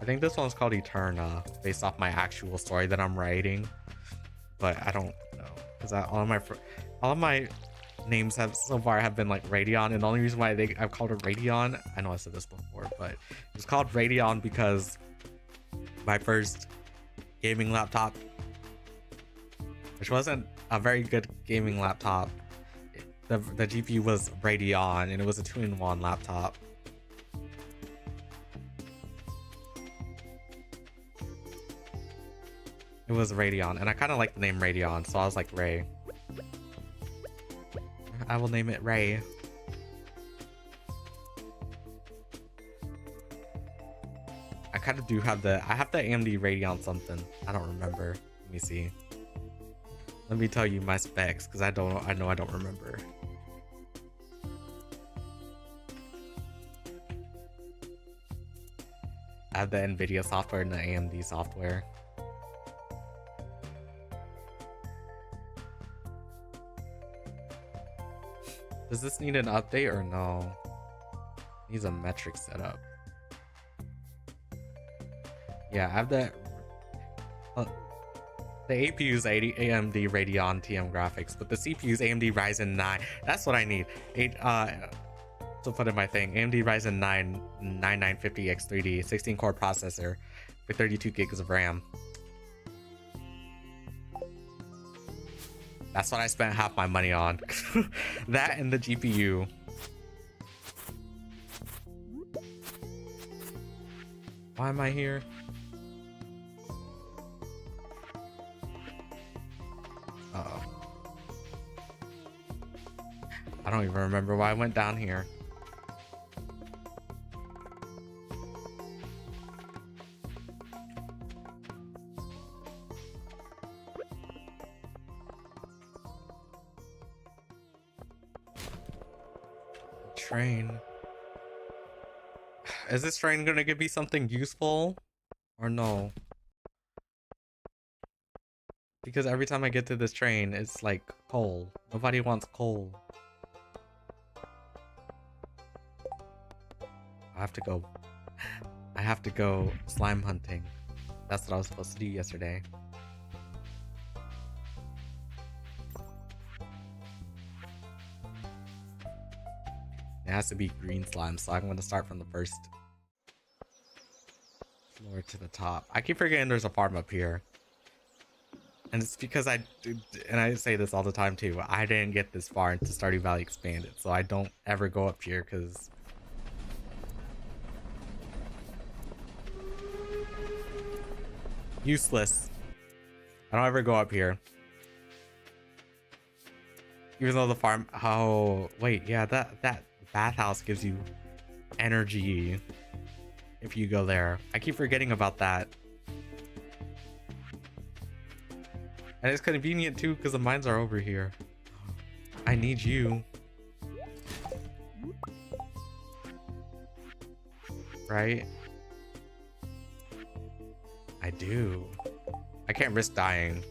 I think this one's called Eterna, based off my actual story that I'm writing. But I don't know, because all of my names have so far have been like Radeon, and the only reason why I've called it Radeon, I know I said this before, but it's called Radeon because my first gaming laptop, which wasn't a very good gaming laptop, the GPU was Radeon, and it was a 2-in-1 laptop. It was Radeon, and I kind of like the name Radeon, so I was like Ray. I will name it Ray. I kind of do have I have the AMD Radeon something. I don't remember. Let me see. Let me tell you my specs, because I know I don't remember. I have the NVidia software and the AMD software. Does this need an update or no? It needs a metric setup. Yeah, I have the APU is AMD Radeon TM graphics, but the CPU is AMD Ryzen 9. That's what I need. To put in my thing, AMD Ryzen 9 9950X3D 16 core processor with 32 gigs of RAM. That's what I spent half my money on. That and the GPU. Why am I here? Uh-oh. I don't even remember why I went down here. Train. Is this train gonna give me something useful or no? Because every time I get to this train, it's like coal. Nobody wants coal. I have to go slime hunting. That's what I was supposed to do yesterday. It has to be green slime, so I'm going to start from the first floor to the top. I keep forgetting there's a farm up here. And it's because I say this all the time too, I didn't get this far into Stardew Valley Expanded, so I don't ever go up here because useless. I don't ever go up here. Even though the farm, oh wait, yeah, that bathhouse gives you energy if you go there. I keep forgetting about that. And it's convenient too because the mines are over here. I need you. Right? I do. I can't risk dying.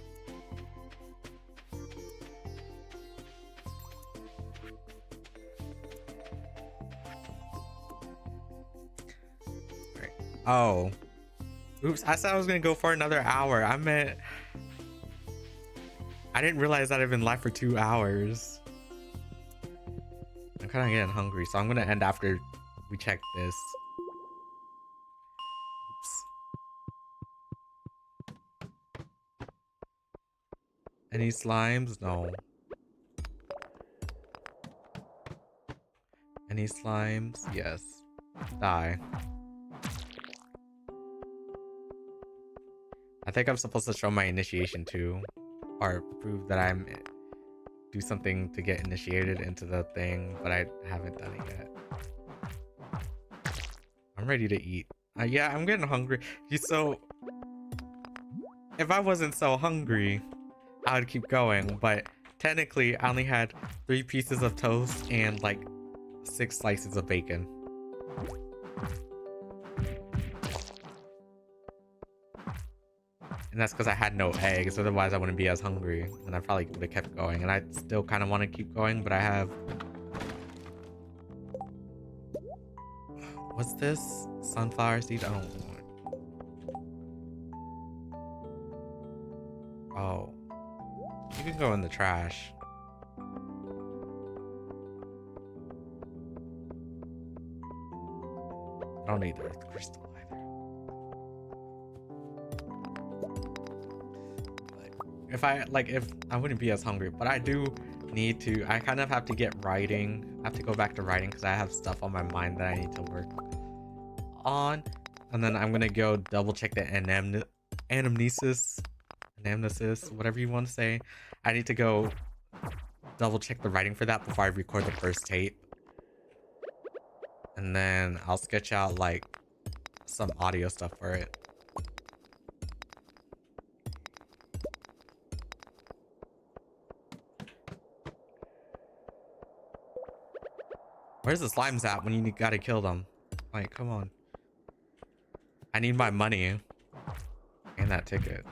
Right. Oh. Oops, I said I was gonna go for another hour. I didn't realize that I've been live for 2 hours. I'm kind of getting hungry, so I'm gonna end after we check this. Oops. Any slimes? No. Any slimes? Yes. Die. I think I'm supposed to show my initiation too. Or prove that I'm do something to get initiated into the thing, but I haven't done it yet. I'm ready to eat. Yeah, I'm getting hungry. So if I wasn't so hungry, I would keep going, but technically I only had 3 pieces of toast and like 6 slices of bacon. And that's because I had no eggs, otherwise I wouldn't be as hungry. And I probably would have kept going. And I still kind of want to keep going, but I have... What's this? Sunflower seed? I don't want it. Oh. You can go in the trash. I don't need the earth crystal. If I wouldn't be as hungry, but I do need to, I kind of have to get writing. I have to go back to writing because I have stuff on my mind that I need to work on. And then I'm going to go double check the anamnesis, whatever you want to say. I need to go double check the writing for that before I record the first tape. And then I'll sketch out like some audio stuff for it. Where's the slimes at when you gotta kill them? Like, come on. I need my money. And that ticket.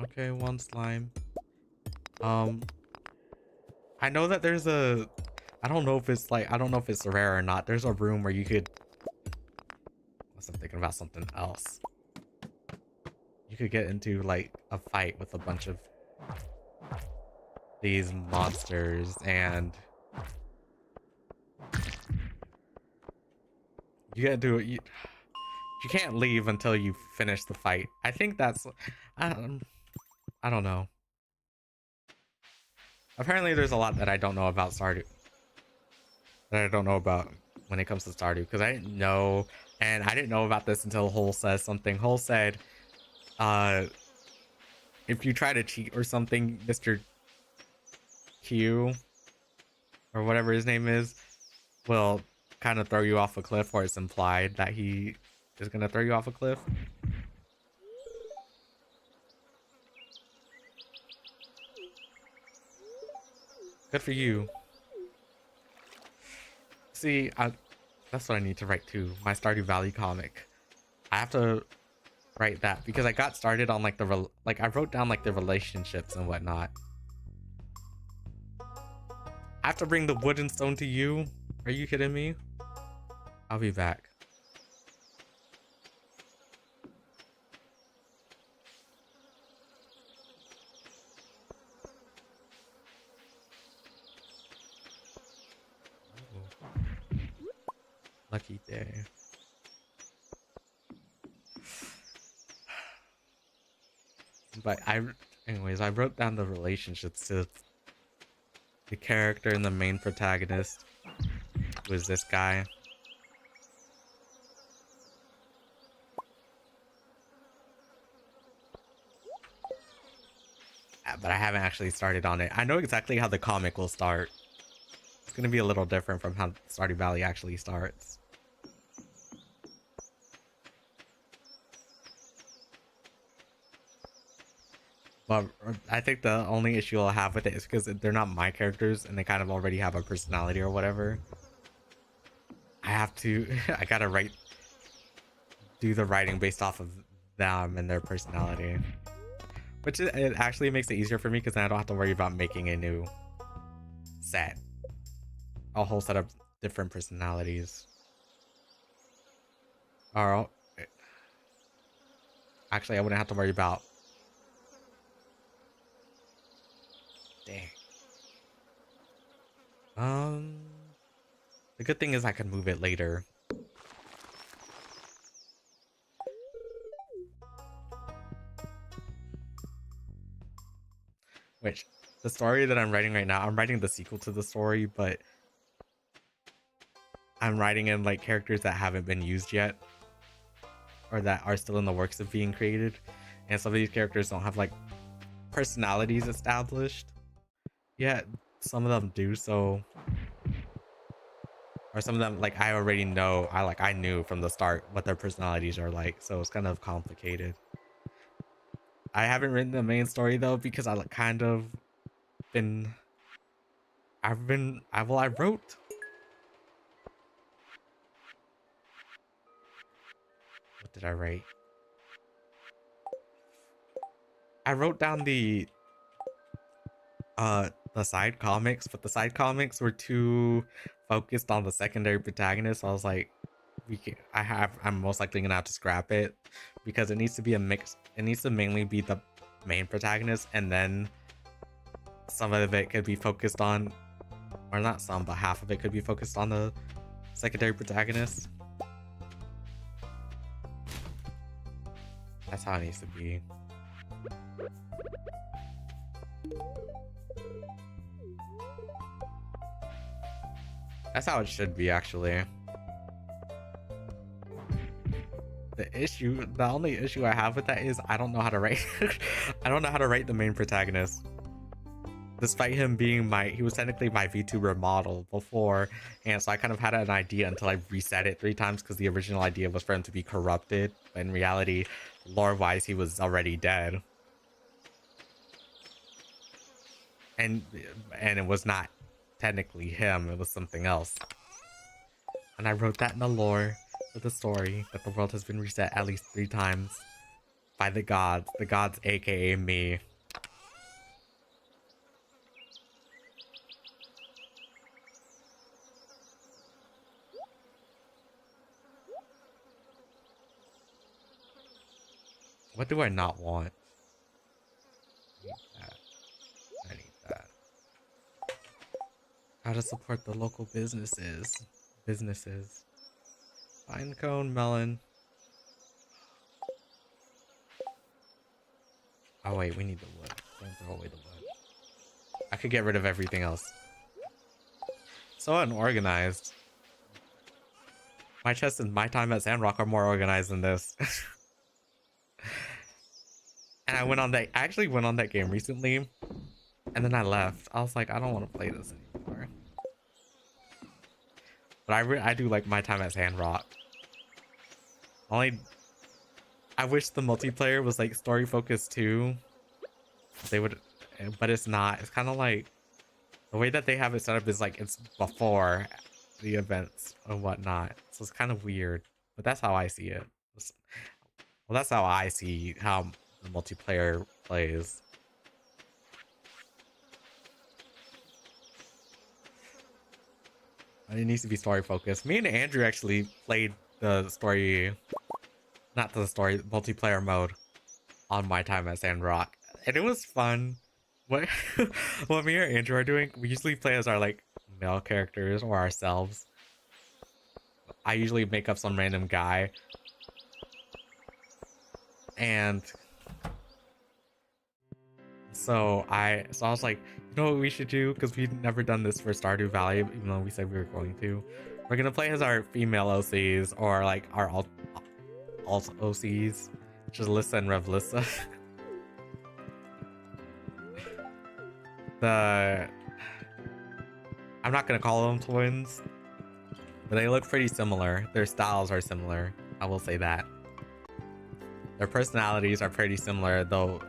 Okay, one slime. I know that there's a... I don't know if it's like... I don't know if it's rare or not. There's a room where you could... Unless I'm thinking about something else. You could get into like a fight with a bunch of these monsters and... You gotta do it. You can't leave until you finish the fight. I think that's... I don't know. Apparently there's a lot that I don't know about Stardew. That I don't know about when it comes to Stardew. Because I didn't know... And I didn't know about this until Hull says something. Hull said... if you try to cheat or something, Mr. Q... Or whatever his name is... Will kind of throw you off a cliff, or it's implied that he is going to throw you off a cliff. Good for you. See, that's what I need to write too. My Stardew Valley comic. I have to write that because I got started on like I wrote down like the relationships and whatnot. I have to bring the wood and stone to you. Are you kidding me? I'll be back. Lucky day. But anyways, I wrote down the relationships to the character and the main protagonist, who is this guy. But I haven't actually started on it. I know exactly how the comic will start. It's going to be a little different from how Stardew Valley actually starts. But I think the only issue I'll have with it is because they're not my characters and they kind of already have a personality or whatever. I gotta do the writing based off of them and their personality. Which it actually makes it easier for me because then I don't have to worry about making a new set. A whole set of different personalities. Or actually I wouldn't have to worry about... Dang. The good thing is I can move it later. Which, the story that I'm writing right now, I'm writing the sequel to the story, but I'm writing in like characters that haven't been used yet, or that are still in the works of being created, and some of these characters don't have like personalities established yet. Some of them do, so, or some of them like I already know, I knew from the start what their personalities are like, so it's kind of complicated. I haven't written the main story though because I wrote. What did I write? I wrote down the side comics, but the side comics were too focused on the secondary protagonist. So I was like, I'm most likely gonna have to scrap it because it needs to be a mix. It needs to mainly be the main protagonist, and then some of it could be focused on, or not some, but half of it could be focused on the secondary protagonist. That's how it needs to be. That's how it should be, actually. The only issue I have with that is I don't know how to write. I don't know how to write the main protagonist. Despite him being he was technically my VTuber model before, and so I kind of had an idea until I reset it 3 times because the original idea was for him to be corrupted. But in reality, lore-wise, he was already dead. and it was not technically him, it was something else. And I wrote that in the lore for the story that the world has been reset at least 3 times by the gods aka me. What do I not want? I need that. I need that. How to support the local businesses. Pine cone, melon. Oh wait, we need the wood. Don't throw away the wood. I could get rid of everything else. So unorganized. My chest and my time at Sandrock are more organized than this. And I actually went on that game recently, and then I left. I was like, I don't want to play this anymore. But I do like my time at Sandrock. I wish the multiplayer was like story focused too. They would, but it's not. It's kind of like the way that they have it set up is like it's before the events and whatnot. So it's kind of weird, but that's how I see it. Well, that's how I see how the multiplayer plays. It needs to be story focused. Me and Andrew actually played the story, not the story, multiplayer mode on my time at Sandrock, and it was fun. What what me and Andrew are doing, we usually play as our like male characters or ourselves. I usually make up some random guy, and so I was like, you know what we should do, because we'd never done this for Stardew Valley, even though we said we were going to. We're gonna play as our female OCs, or like our alt OCs, Jalissa and Revlissa. I'm not gonna call them twins, but they look pretty similar. Their styles are similar, I will say that. Their personalities are pretty similar, though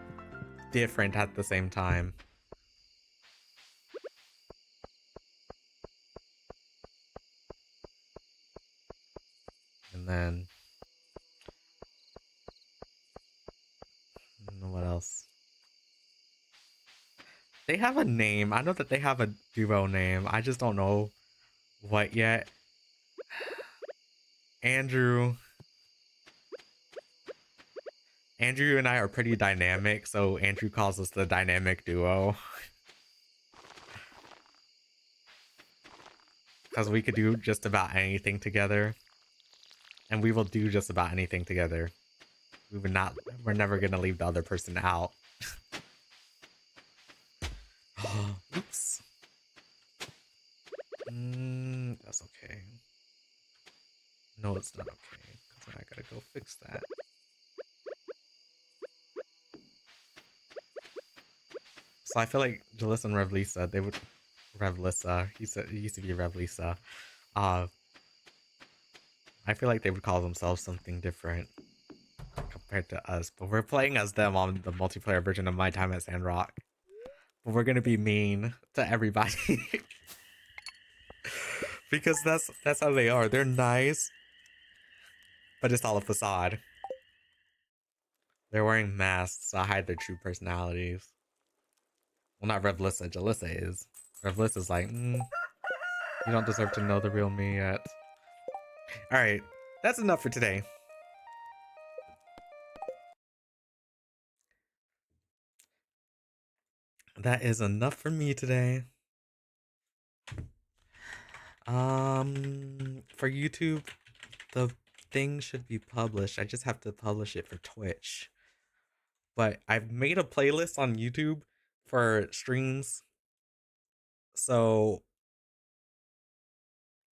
different at the same time. And then I don't know what else. They have a name. I know that they have a duo name. I just don't know what yet. Andrew and I are pretty dynamic, so Andrew calls us the dynamic duo. Because we could do just about anything together. And we will do just about anything together. We're never gonna leave the other person out. Oops. That's okay. No, it's not okay, because I gotta go fix that. So I feel like Jalissa and Revlissa, they would... Revlissa, he used to be Revlissa. I feel like they would call themselves something different compared to us, but we're playing as them on the multiplayer version of My Time at Sandrock. But we're gonna be mean to everybody. Because that's how they are. They're nice, but it's all a facade. They're wearing masks to hide their true personalities. Well, not Revlissa. Jalissa is. Revlissa's like, you don't deserve to know the real me yet. Alright, that's enough for today. That is enough for me today. For YouTube, the thing should be published. I just have to publish it for Twitch. But I've made a playlist on YouTube for streams. So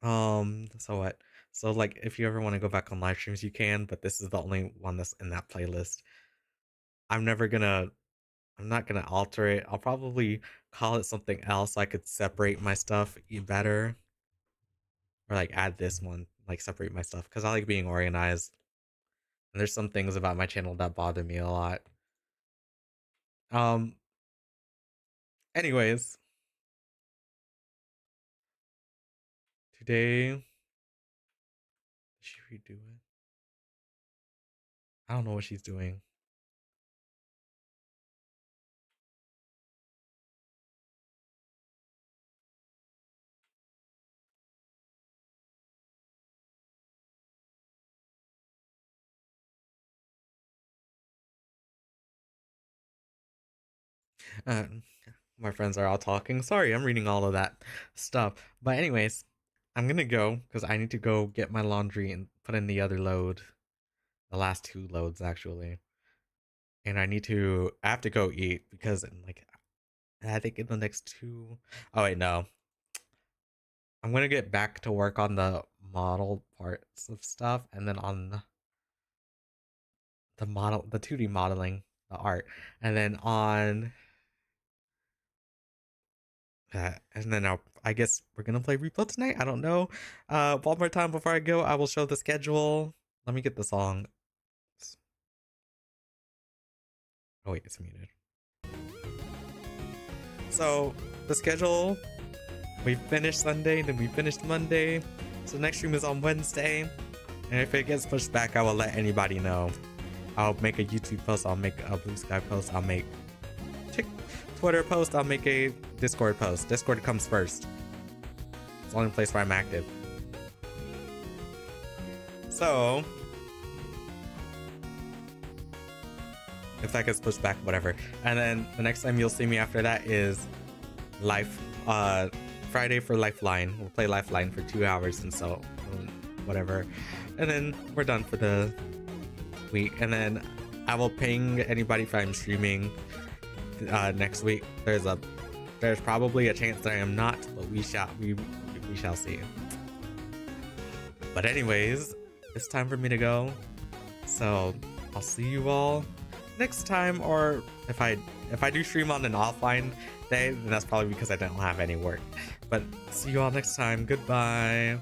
what? So like if you ever want to go back on live streams, you can, but this is the only one that's in that playlist. I'm not gonna alter it. I'll probably call it something else so I could separate my stuff better. Or like add this one, like separate my stuff, because I like being organized. And there's some things about my channel that bother me a lot. Anyways, today, should we do it? I don't know what she's doing. Uh, my friends are all talking. Sorry, I'm reading all of that stuff. But anyways, I'm gonna go because I need to go get my laundry and put in the other load. The last 2 loads actually. And I have to go eat because in like I think in the next 2 oh wait, no. I'm gonna get back to work on the model parts of stuff and then on the 2D modeling, the art. And then on and then I guess we're gonna play replay tonight. I don't know. One more time before I go, I will show the schedule. Let me get the song. Oh wait, it's muted. So the schedule, we finished Sunday, then we finished Monday. So next stream is on Wednesday. And if it gets pushed back, I will let anybody know. I'll make a YouTube post, I'll make a Blue Sky post, I'll make Twitter post, I'll make a Discord post. Discord comes first. It's the only place where I'm active. So if that gets pushed back, whatever. And then the next time you'll see me after that is Friday for Lifeline. We'll play Lifeline for 2 hours and so whatever. And then we're done for the week. And then I will ping anybody if I'm streaming next week. There's probably a chance that I am not, but we shall see. But anyways, it's time for me to go. So I'll see you all next time, or if I do stream on an offline day, then that's probably because I don't have any work. But see you all next time. Goodbye.